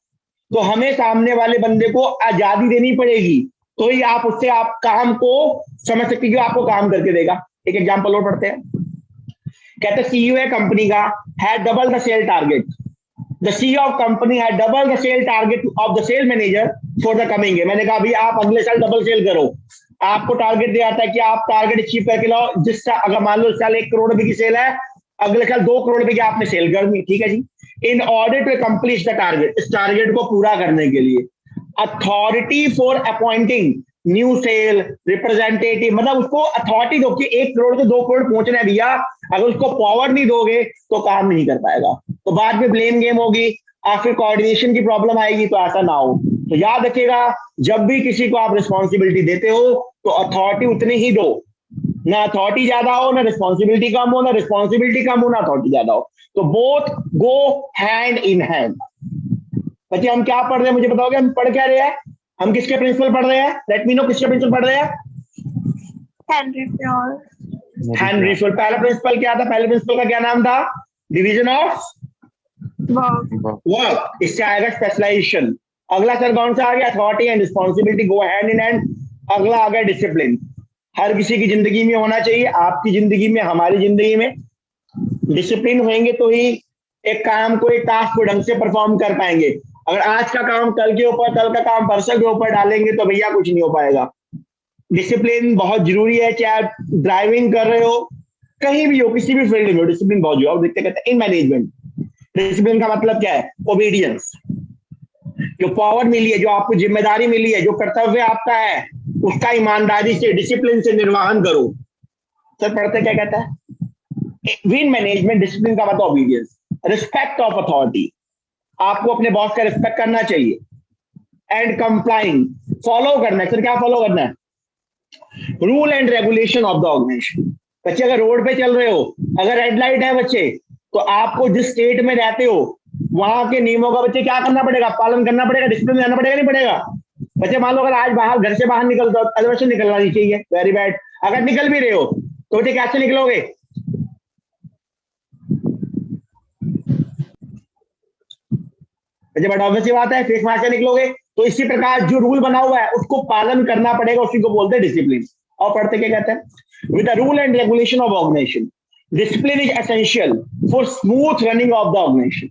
तो हमें सामने वाले बंदे को आजादी देनी पड़ेगी, तो ही आप उससे आप काम को समझ सकते कि आपको काम करके देगा। एक एग्जांपल और पढ़ते हैं, कहते सीईओ है कंपनी का, had double the sale target, the CEO of company had double the sale target of the sale manager for the coming year. मैंने कहा भाई आप अगले साल डबल सेल करो, आपको टारगेट दिया था कि आप टारगेट अचीव करके लाओ, जिस साल अगर मान लो इस साल 1 करोड़ रुपए की सेल है, अगले साल 2 करोड़ रुपए की आपने सेल करनी, ठीक है जी। In order to accomplish the target, इस टारगेट को पूरा करने के लिए authority for appointing new sale representative, मतलब उसको अथॉरिटी दो कि 1 करोड़ से 2 करोड़ पहुंचना है भैया, अगर उसको पावर नहीं दोगे तो काम नहीं कर पाएगा, तो बाद में ब्लेम गेम होगी, फिर कोऑर्डिनेशन की प्रॉब्लम आएगी, तो ऐसा ना हो। तो याद रखिएगा, जब भी किसी को आप रिस्पॉन्सिबिलिटी देते हो तो अथॉरिटी उतनी ही दो, ना अथॉरिटी ज्यादा हो ना रिस्पॉन्सिबिलिटी कम हो, ना रिस्पॉन्सिबिलिटी कम हो ना अथॉरिटी ज्यादा हो, तो both go hand in hand. बच्चे हम क्या पढ़ रहे हैं मुझे बताओगे, हम पढ़ क्या रहे हैं, हम किसके प्रिंसिपल पढ़ रहे हैं, लेट मी नो किसके प्रिंसिपल पढ़ रहे हैं, हेनरी फ्योल। Henry Fayol. पहला प्रिंसिपल क्या था, पहले प्रिंसिपल का क्या नाम था, डिवीजन ऑफ वर्क, इससे आएगा स्पेशलाइजेशन। अगला सर कौन सा आ गया, authority and responsibility go hand in hand. अगला आ गया डिसिप्लिन, हर किसी की जिंदगी में होना चाहिए, आपकी जिंदगी में हमारी जिंदगी में डिसिप्लिन होंगे तो ही एक काम को, एक टास्क को ढंग से परफॉर्म कर पाएंगे। अगर आज का काम कल के ऊपर, कल का काम परसों के ऊपर डालेंगे तो भैया कुछ नहीं हो पाएगा। डिसिप्लिन बहुत जरूरी है, चाहे आप ड्राइविंग कर रहे हो, कहीं भी हो, किसी भी फील्ड में हो, डिसिप्लिन बहुत जरूरी है। देखते कहते हैं इन मैनेजमेंट डिसिप्लिन का मतलब क्या है, ओबीडियंस, जो पावर मिली है, जो आपको जिम्मेदारी मिली है, जो कर्तव्य आपका है, उसका ईमानदारी से डिसिप्लिन से निर्वहन करो। सर पढ़ते क्या कहता है, विन मैनेजमेंट डिसिप्लिन का मतलब ओबीडियंस, रिस्पेक्ट ऑफ अथॉरिटी, आपको अपने बॉस का रिस्पेक्ट करना चाहिए, एंड कंप्लाइंग, फॉलो करना है। सर क्या फॉलो करना है, rule and regulation of the organisation. बच्चे अगर रोड पे चल रहे हो, अगर रेड लाइट है बच्चे, तो आपको जिस स्टेट में रहते हो वहां के नियमों का बच्चे क्या करना पड़ेगा, पालन करना पड़ेगा, डिसिप्लिन में रहना पड़ेगा, नहीं पड़ेगा बच्चे। मान लो अगर आज बाहर घर से बाहर निकलते हो, अदरवाइज निकलना नहीं चाहिए, वेरी बैड। अगर निकल भी रहे हो तो बच्चे कैसे निकलोगे, बच्चे बड़ा ऑब्वियस बात है, फेस मास्क से निकलोगे। तो इसी प्रकार जो रूल बना हुआ है उसको पालन करना पड़ेगा, उसी को बोलते हैं डिसिप्लिन। और पढ़ते क्या कहते हैं, with the rule and regulation of organisation discipline is essential for smooth running of the organisation.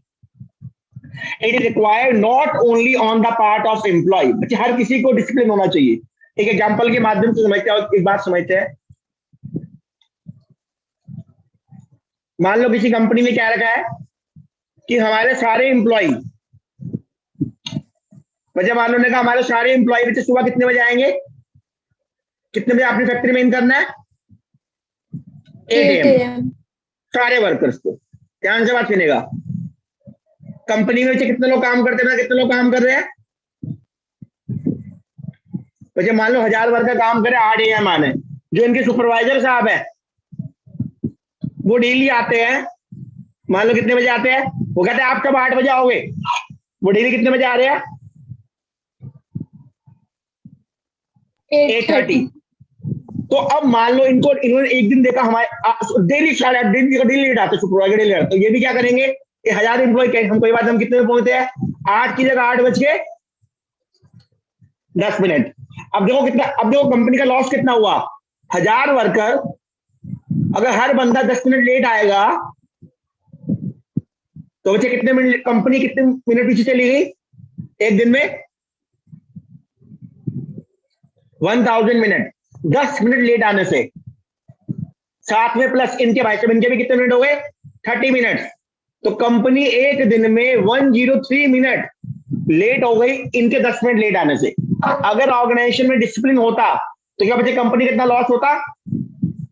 It is required not only on the part of employ, बच्चे हर किसी को डिसिप्लिन होना चाहिए। एक एग्जांपल के माध्यम से समझते हैं, एक बात समझते हैं। मान लो किसी कंपनी ने क्या रखा है कि हमारे सारे एम्प्लॉय, वजह मान लो ने कहा हमारे सारे एम्प्लॉय बच्चे सुबह कितने बजे आएंगे, कितने बजे अपनी फैक्ट्री में इन करना है, 8 AM। सारे वर्कर्स को ध्यान से बात सुनेगा। कंपनी में कितने लोग काम करते हैं, कितने लोग काम कर रहे हैं, वजह मान लो 1000 वर्कर काम करे, 8 AM आने। जो इनके सुपरवाइजर साहब है वो डेली आते हैं, मान लो कितने बजे आते हैं, वो कहते हैं आप कब 8 बजे आओगे, वो डेली कितने बजे आ रहे हैं, 8:30। तो अब मान लो इन्होंने एक दिन देखा हमारे डेली 8:30 डेली लेट आते सुपरवाइजर, डेली लेट, तो ये भी क्या करेंगे, 1000 एम्प्लॉय हम कोई बात, हम कितने में पहुंचते हैं, 8 की जगह 8:10। अब देखो कितना, अब देखो कंपनी का लॉस कितना हुआ, 1000 वर्कर, अगर हर बंदा 10 मिनट लेट आएगा तो बच्चे कितने मिनट, कंपनी कितने मिनट पीछे चली गई एक दिन में, 1000 मिनट, 10 मिनट लेट आने से, साथ में प्लस इनके भाई साहब, इनके भी कितने मिनट हो गए, 30 मिनट। तो कंपनी एक दिन में 103 मिनट लेट हो गई इनके 10 मिनट लेट आने से। अगर ऑर्गेनाइजेशन में डिसिप्लिन होता तो क्या बच्चे कंपनी कितना लॉस होता,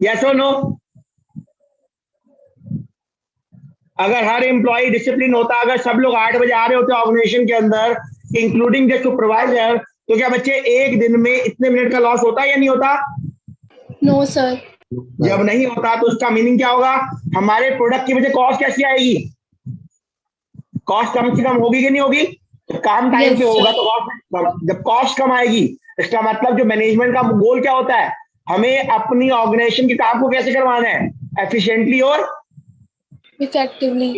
यस और नो? अगर हर एम्प्लॉय डिसिप्लिन होता, अगर सब लोग 8 बजे आ रहे होते ऑर्गेनाइजेशन के अंदर इंक्लूडिंग द सुपरवाइजर, तो क्या बच्चे एक दिन में इतने मिनट का लॉस होता या नहीं होता? No sir. जब नहीं होता तो उसका मीनिंग क्या होगा, हमारे प्रोडक्ट की वजह कॉस्ट कैसी आएगी, कॉस्ट कम से कम होगी कि नहीं होगी, तो काम टाइम पे होगा तो कॉस्ट, जब कॉस्ट कम आएगी इसका मतलब जो मैनेजमेंट का गोल क्या होता है, हमें अपनी ऑर्गेनाइजेशन के काम को कैसे करवाना है, एफिशिएंटली और इफेक्टिवली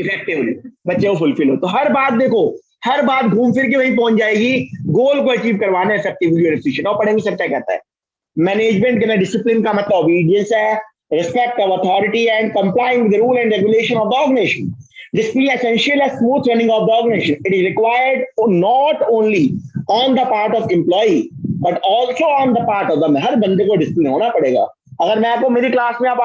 बच्चे को फुलफिल हो। तो हर बात देखो, हर बात घूम फिर के वहीं पहुंच जाएगी, गोल को अचीव करवाना है इफेक्टिवली और एफिशिएंट। और पढ़ेंगे सब क्या कहता है, मैनेजमेंट के डिसिप्लिन का मतलब ओबीडियंस है, respect of authority and complying with the rule and regulation of the organization. Discipline is essential as smooth running of the organization. It is required not only on the part of employee but also on the part of the, हर बंदे को discipline होना पड़ेगा। अगर मैं आपको मेरी class में आप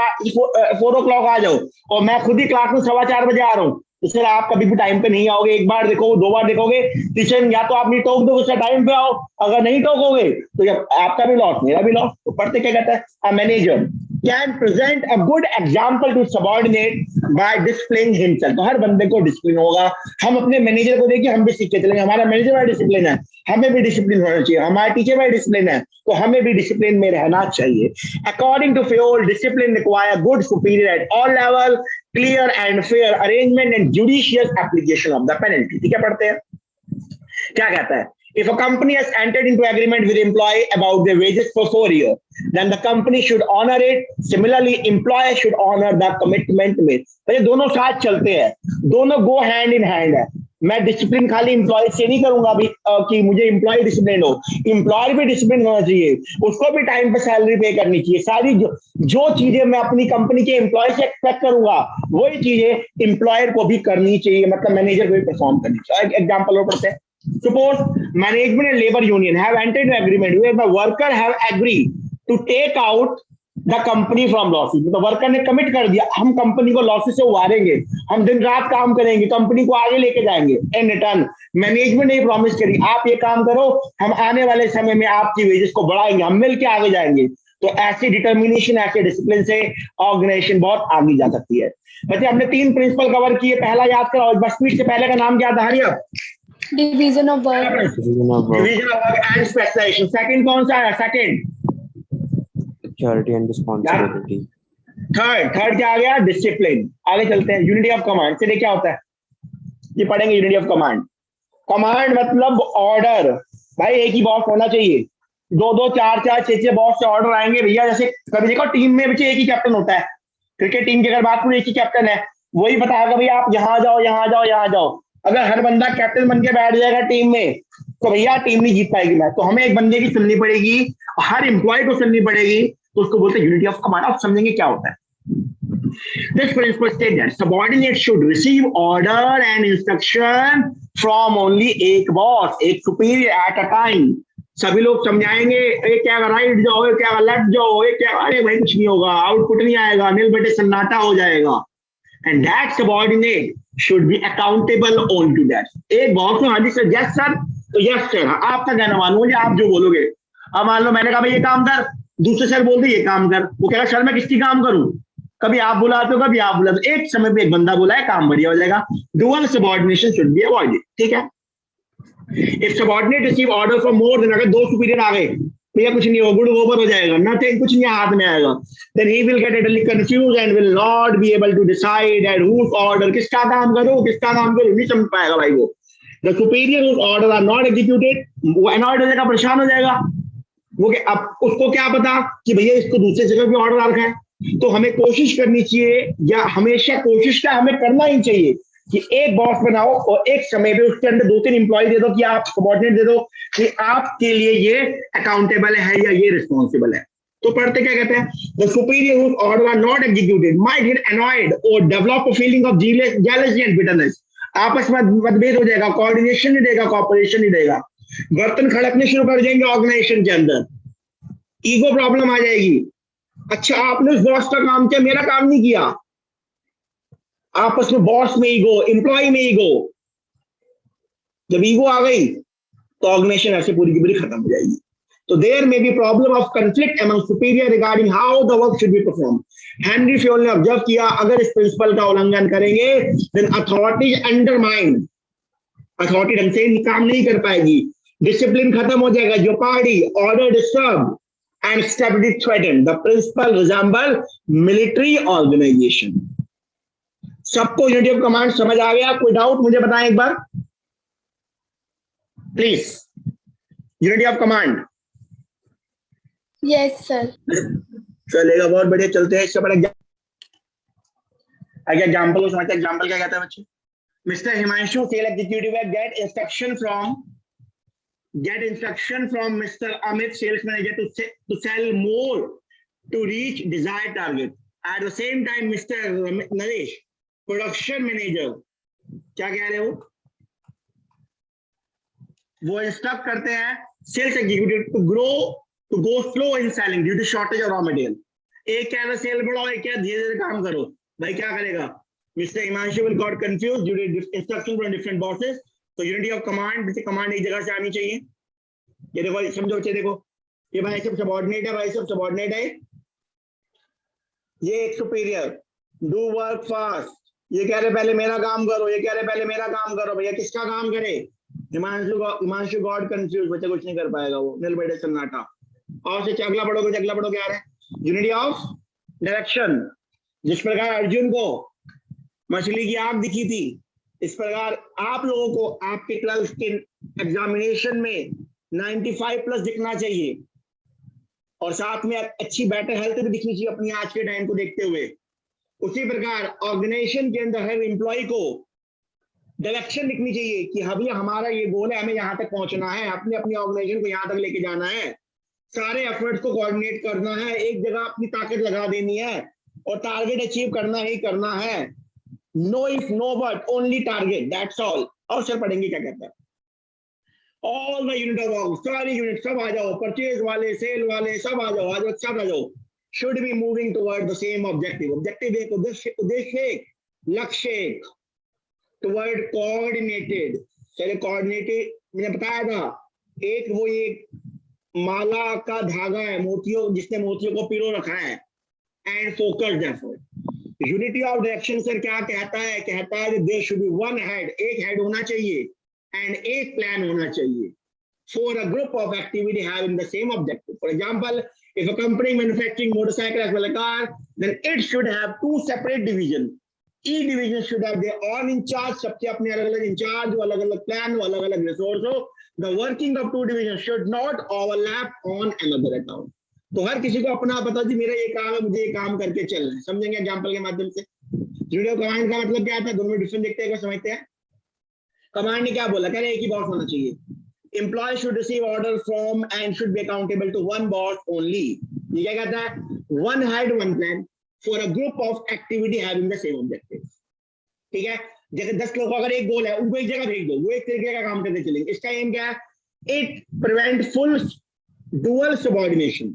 4 o'clock आ जाओ और मैं खुद ही क्लास में 4:15 बजे आ रहा हूँ, तो सर आप कभी भी टाइम पे नहीं आओगे, एक बार देखोगे, 2 बार देखोगे, टीचर या तो आप नहीं टोक दोगे उससे टाइम पे आओ, अगर नहीं टोकोगे तो जब आपका भी लॉस मेरा भी लॉस। तो पढ़ते क्या कहता है, a manager can present a good example to subordinate by discipline himself. तो हर बंदे को डिसिप्लिन होगा, हम अपने मैनेजर को देखिए हम भी सीख के चलेंगे, हमारा मैनेजर बड़ा डिसिप्लिन है, हमें भी डिसिप्लिन होना चाहिए, हमारे टीचर बड़ा डिसिप्लिन है तो हमें भी डिसिप्लिन में रहना चाहिए। According to Fayol, discipline require good superior at all level, clear and fair arrangement and judicious application of the penalty. ठीक है, पढ़ते हैं क्या कहता है। If a company has entered into agreement with employee about their wages for 4 years, then the company should honor it. Similarly, employer should honor the commitment made. तो ये दोनों साथ चलते हैं, दोनों go hand in hand है। मैं discipline खाली एम्प्लॉय से नहीं करूंगा अभी कि मुझे एम्प्लॉय डिसिप्लिन हो, एम्प्लॉयर भी डिसिप्लिन होना चाहिए, उसको भी टाइम पे सैलरी पे करनी चाहिए। सारी जो चीजें मैं अपनी कंपनी के एम्प्लॉय से एक्सपेक्ट करूंगा वही चीजें एम्प्लॉयर को भी करनी चाहिए, मतलब मैनेजर को भी परफॉर्म करनी चाहिए। एग्जाम्पल और पढ़ते हैं। Suppose management and labor union have entered an agreement where the worker have agreed to take out the company from losses. तो वर्कर ने कमिट कर दिया हम कंपनी को लॉसेस से उबारेंगे, हम दिन रात काम करेंगे, कंपनी को आगे लेके जाएंगे। इन रिटर्न मैनेजमेंट ने प्रॉमिस करी आप ये काम करो, हम आने वाले समय में आपकी वेजेस को बढ़ाएंगे, हम मिल के आगे जाएंगे। तो ऐसी डिटर्मिनेशन, ऐसे डिसिप्लिन से ऑर्गेनाइजेशन बहुत आगे जा सकती है। बच्चे हमने 3 प्रिंसिपल कवर किए, पहला याद करो, बस स्पीड से पहले का नाम क्या था, hurry up, division of work, division of work and specialisation. Second कौन सा है, second security and responsibility. Third क्या आ गया, डिसिप्लिन। आगे चलते हैं, यूनिटी ऑफ कमांड। से क्या होता है ये पढ़ेंगे, यूनिटी ऑफ कमांड। कमांड मतलब ऑर्डर, भाई एक ही बॉस होना चाहिए, 2-2 4-4 6-6 बॉस से ऑर्डर आएंगे भैया। जैसे कभी देखो टीम में बच्चे एक ही कैप्टन होता है, क्रिकेट टीम की अगर बात करूं एक ही कैप्टन है, वही बताएगा भैया आप यहाँ जाओ यहाँ जाओ यहाँ जाओ। अगर हर बंदा कैप्टन बन के बैठ जाएगा टीम में तो भैया टीम नहीं जीत पाएगी मैच। तो हमें एक बंदे की सुननी पड़ेगी, हर एम्प्लॉय को सुननी पड़ेगी, तो उसको बोलते हैं यूनिटी ऑफ कमांड। आप समझेंगे क्या होता है। This principle states that subordinates should receive order and instruction from only एक बॉस, एक सुपीरियर at a time। सभी लोग समझाएंगे ये क्या राइट जाओ, ये क्या लेफ्ट जाओ, ये क्या, अरे भाई कुछ नहीं होगा, आउटपुट नहीं आएगा, नील बेटे सन्नाटा हो जाएगा। And that subordinate should be accountable on to that। एक बॉस ने हाँ जी सर, यस सर, तो यस सर, आपका कहना मानूंगा, आप जो बोलोगे। अब मान लो मैंने कहा भाई ये काम कर, दूसरे सर बोलते ये काम कर, वो कहेगा सर मैं किसकी काम करूं, कभी आप बुलाते हो कभी आप बुलाते हो, एक समय पे एक बंदा बुलाए, काम बढ़िया हो जाएगा। Dual subordination should be avoided, ठीक है। If subordinate receive order from more than, अगर 2 सुपीरियर आ गए, भैया कुछ नहीं हो, गुड ओवर हो जाएगा, नथिंग, कुछ नहीं हाथ में आएगा, then he will get easily confuse and will not be able to decide at whose order, किसका काम करो किसका काम करो, नहीं समझ पाएगा भाई वो। The superior whose order are not executed, वो अनॉयड हो जाएगा, परेशान हो जाएगा। वो अब उसको क्या पता कि भैया इसको दूसरे जगह पे ऑर्डर आ रखा है। तो हमें कोशिश करनी चाहिए, या हमेशा कोशिश क्या हमें करना ही चाहिए कि एक बॉस बनाओ और एक समय पे उसके अंदर 2-3 इंप्लॉय दे दो, कि आप सबऑर्डिनेट दे दो कि आपके लिए ये अकाउंटेबल है या ये रिस्पॉन्सिबल है। तो पढ़ते क्या कहते हैं, the superior whose order are not executed might get annoyed और develop a feeling of jealousy and bitterness, आपस में मतभेद हो जाएगा, कोऑर्डिनेशन नहीं देगा, कॉपरेशन नहीं देगा, बर्तन खड़कने शुरू कर जाएंगे ऑर्गेनाइजेशन के अंदर, ईगो प्रॉब्लम आ जाएगी। अच्छा आपने उस बॉस का काम किया, मेरा काम नहीं किया, आपस में बॉस में ईगो, एम्प्लॉय में ईगो, जब ईगो आ गई तो ऑर्गेनाइजेशन ऐसे पूरी की पूरी खत्म हो जाएगी। तो there may be problem of conflict among superior regarding how the work should be perform. Henri Fayol ने ऑब्जर्व किया, अगर इस प्रिंसिपल का उल्लंघन करेंगे देन अथॉरिटी अंडरमाइन, अथॉरिटी ढंग से काम नहीं कर पाएगी, डिसिप्लिन खत्म हो जाएगा, जो party order disturb and stability threaten, the principle resemble military organisation. सबको यूनिटी ऑफ कमांड समझ आ गया? कोई डाउट मुझे बताएं एक बार please. Unity of command, yes sir. चलेगा, बहुत बढ़िया, चलते हैं। इससे बड़ा एग्जाम्पल को समझते हैं। एग्जाम्पल क्या कहता है बच्चे? Mister Himanshu sale executive get instruction from mister Amit sales manager to sell more to reach desired target. At the same time mister Naresh production manager क्या कह रहे हो, वो इंस्ट्रक्ट करते हैं sales executive to go slow in selling due to shortage of raw material. एक कह रहा सेल बढ़ाओ, एक कह धीरे धीरे काम करो, भाई क्या करेगा? Mister Himanshu will got confuse due to instruction from different bosses. तो यूनिटी ऑफ कमांड, जैसे कमांड एक जगह से आनी चाहिए। ये देखो, समझो बच्चे, देखो ये भाई सब सबऑर्डिनेट है, भाई सब सबऑर्डिनेट है, ये एक सुपीरियर, डू वर्क फास्ट, ये कह रहे पहले मेरा काम करो, ये कह रहे पहले मेरा काम करो, भैया किसका काम करे? हिमांशु गॉड कंफ्यूज, बच्चा कुछ नहीं कर पाएगा, वो नील बैठे सन्नाटा। और से अगला पढ़ोगे, अगला पढ़ो क्या है? Unity of direction. जिस प्रकार अर्जुन को मछली की आंख दिखी थी, इस प्रकार आप लोगों को आपके 12th के एग्जामिनेशन में 95+ दिखना चाहिए, और साथ में अच्छी बेटर हेल्थ भी दिखनी चाहिए अपनी आज के टाइम को देखते हुए। उसी प्रकार ऑर्गेनाइजेशन के अंदर हर एम्प्लॉय को डायरेक्शन दिखनी चाहिए कि अभी हमारा ये गोल है, हमें यहाँ तक पहुंचना है, अपने अपनी ऑर्गेनाइजेशन को यहाँ तक लेके जाना है, सारे एफर्ट्स को कोऑर्डिनेट करना है, एक जगह अपनी ताकत लगा देनी है और टारगेट अचीव करना ही करना है। No if no but only target, that's all. और सर पढ़ेंगे क्या कहता है? ऑल द यूनिट ऑफ सारी यूनिट सब आ जाओ, परचेज वाले, सेल वाले, सब आ जाओ, सब आ जाओ। should be moving toward the same objective. Objective एक, उद्देश्य एक, लक्ष्य एक, toward coordinated। चलिए coordinated मैंने बताया था, एक वो एक माला का धागा है, मोतियों, जिसने मोतियों को पिरो रखा है, and focused effort। Unity of direction sir क्या कहता है? कहता है there should be one head, एक हेड होना चाहिए, एंड एक प्लान होना चाहिए for a group of activity having the same objective. For example, if a company manufacturing motorcycle as well as car, then it should have 2 separate division. Each division should have their own in charge, सबके अपने अलग-अलग in charge, अलग अलग plan, अलग-अलग resource हो। The working of 2 divisions should not overlap on another account। तो हर किसी को अपना पता जी, मेरा ये काम है, मुझे ये काम करके चलना है। समझेंगे एग्जांपल के माध्यम से? यूनिट ऑफ कमांड का मतलब क्या था? दोनों में डिफरेंस देखते हैं, समझते हैं। कमांड ने क्या बोला? कह रहे एक ही बॉस होना चाहिए। Employees should receive order from and should be accountable to one boss only। ये क्या कहता है? One head, one plan for a group of activity having the same objective। ठीक है, जैसे 10 लोगों का अगर एक गोल है, उनको एक जगह भेज दो, वो एक तरीके का काम करते चलेंगे। इसका एम क्या है? It prevent full dual subordination।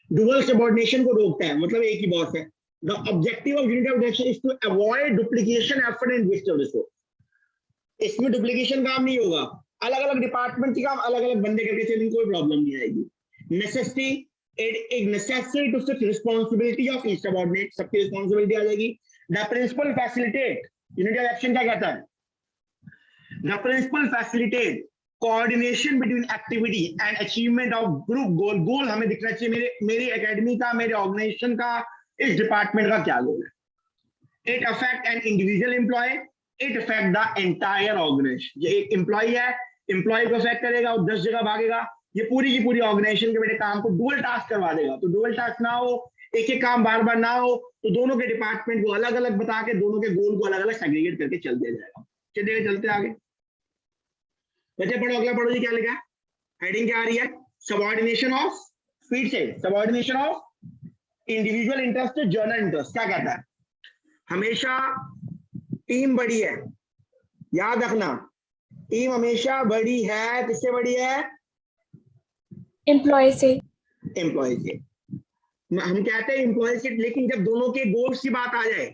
Dual subordination को रोकता है, मतलब एक ही बॉस है। The objective of unity of direction is to avoid duplication, effort and waste of resource। इसमें डुप्लीकेशन काम नहीं होगा, अलग अलग डिपार्टमेंट की काम अलग अलग बंदे करके चलेंगे, कोई प्रॉब्लम नहीं आएगी। नेसेसिटी, एक necessary to such responsibility of each subordinate, सबकी रिस्पॉन्सिबिलिटी आ जाएगी। The principle facilitate, unit of action क्या कहता है? The principle facilitate coordination between activity and achievement of group goal. Goal हमें दिखना चाहिए मेरी एकेडमी का, मेरे ऑर्गेनाइजेशन का, इस डिपार्टमेंट का क्या गोल है। It affect an individual employ, it affect the entire organisation. ये एक एम्प्लॉय है, एम्प्लॉय को अफेक्ट करेगा और 10 जगह भागेगा, ये पूरी की पूरी ऑर्गेनाइजेशन के बेटे काम को डुअल टास्क करवा देगा। तो डुअल टास्क ना हो, एक एक काम बार बार ना हो, तो दोनों के डिपार्टमेंट को अलग अलग बता के दोनों के गोल को अलग अलग सेग्रीगेट करके चल दिया जाएगा। चलिए चलते आगे, बच्चे पढ़ो, अगला पढ़ो जी, क्या लिखा है? हेडिंग क्या आ रही है? सबऑर्डिनेशन ऑफ, स्पीड से, subordination of individual interest to general interest. क्या कहता है? हमेशा टीम बड़ी है, याद रखना, टीम हमेशा बड़ी है, किससे बड़ी है? एम्प्लॉय से। एम्प्लॉय से। हम कहते हैं एम्प्लॉय से, लेकिन जब दोनों के गोल्स की बात आ जाए,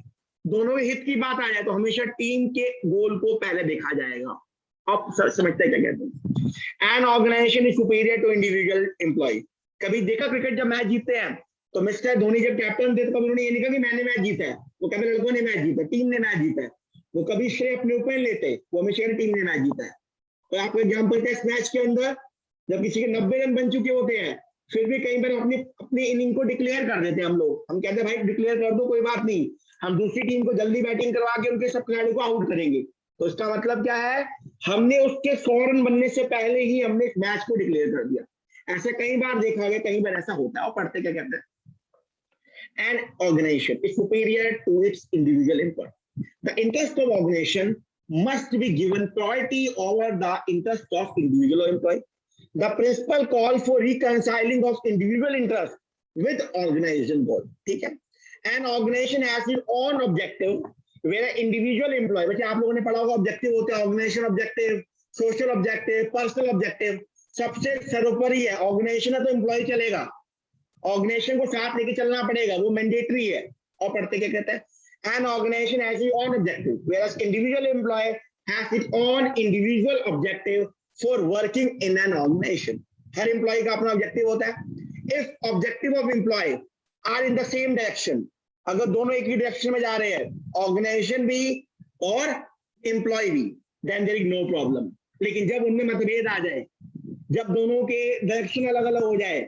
दोनों के हित की बात आ जाए, तो हमेशा टीम के गोल को पहले देखा जाएगा। आप समझते हैं क्या कहते हैं? An organization is superior to individual employee. कभी देखा क्रिकेट जब मैच जीतते हैं तो मिस्टर धोनी जब कैप्टन थे तो कभी उन्होंने ये नहीं कहा कि मैंने मैच जीता है, वो कहते लड़कों ने मैच जीता, टीम ने मैच जीता है। वो कभी श्रेय अपने ऊपर लेते, वो हमेशा टीम ने मैच जीता है। तो आपको एग्जाम्पल टेस्ट मैच के अंदर जब किसी के 90 रन बन चुके होते हैं, फिर भी कई बार अपनी इनिंग को डिक्लेयर कर देते हैं हम लोग। हम कहते हैं भाई डिक्लेयर कर दो, कोई बात नहीं, हम दूसरी टीम को जल्दी बैटिंग करवा के उनके सब खिलाड़ियों को आउट करेंगे। तो इसका मतलब क्या है? हमने उसके 100 रन बनने से पहले ही हमने इस मैच को डिक्लेयर कर दिया। ऐसे कई बार देखा गया, कई बार ऐसा होता है। और पढ़ते क्या कहते हैं? An organization is superior to its individual employee. The interest of organization must be given priority over the interest of individual employee. The principal call for reconciling of individual interest with organization goal. ठीक है? An organization has its own objective, where individual employee, वैसे आप लोगों ने पढ़ा होगा objective होते हैं, organization objective, social objective, personal objective. सबसे सर्वोपरि है ऑर्गेनाइजेशन है तो एम्प्लॉय चलेगा, ऑर्गेनाइजेशन को साथ लेके चलना पड़ेगा, वो मैंडेटरी है। और पढ़ते क्या कहते हैं? An organization has its own objective, whereas individual employee has its own individual objective for working in an organization. हर एम्प्लॉय का अपना ऑब्जेक्टिव होता है। If objective of employee are in the same direction, अगर दोनों एक ही डायरेक्शन में जा रहे हैं, ऑर्गेनाइजेशन भी और एम्प्लॉय भी, then there is no problem. लेकिन जब उनमें मतभेद आ जाए, जब दोनों के डायरेक्शन अलग अलग हो जाए,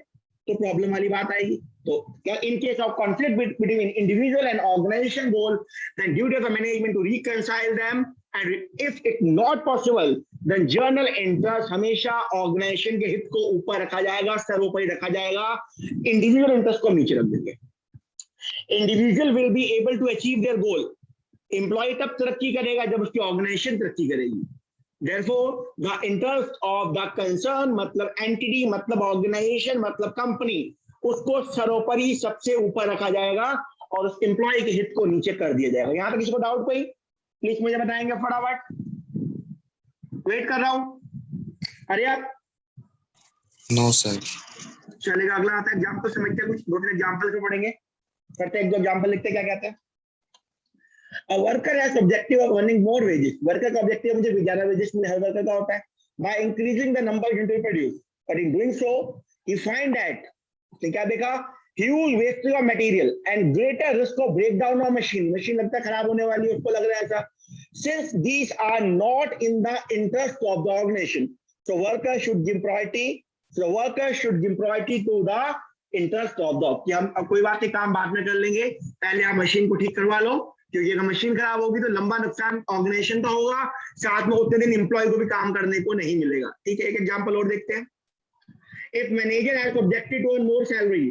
तो प्रॉब्लम वाली बात आएगी। तो in case of conflict between individual and organization goal, then duty of the management to reconcile them, and if it not possible, then journal interest हमेशा organization के हित को ऊपर रखा जाएगा, सर्वोपरि रखा जाएगा, individual interest को नीचे रख देंगे। Individual will be able to achieve their goal. Employee तब तरक्की करेगा जब उसकी organization तरक्की करेगी। Therefore, the interest of the concern, मतलब entity, मतलब organization, मतलब company, उसको सर्वोपरि सबसे ऊपर रखा जाएगा और उस एम्प्लॉय के हित को नीचे कर दिया जाएगा। यहाँ तक किसी को डाउट कोई? प्लीज मुझे बताएंगे फटाफट, वेट कर रहा हूं। अरे यार नो सर। चलेगा, अगला आता है एग्जाम्पल। समझते हैं कुछ, दो तीन एग्जाम्पल को पढ़ेंगे, करते हैं एक दो एग्जाम्पल, लिखते क्या कहते हैं? A worker has objective of earning more wages. Worker का ऑब्जेक्टिव है मुझे ज्यादा वेजेस मिले, हर वर्कर का होता है। By increasing the number of units produced, but in doing so, he find that क्या देखा? Huge wastage of material and greater risk of breakdown of machine. Machine लगता है खराब होने वाली है, उसको लग रहा है ऐसा। Since these are not in the interest of the organization, so worker should give priority. So worker should give priority to the interest of the. कि हम अब कोई बात नहीं, काम बाद में कर लेंगे, पहले आप मशीन को ठीक करवा लो, क्योंकि अगर मशीन खराब होगी तो लंबा नुकसान ऑर्गेनाइजेशन का होगा, साथ में उतने दिन एम्प्लॉय को भी काम करने को नहीं मिलेगा। ठीक है, एक एग्जांपल और देखते हैं। If manager has objected to earn more salary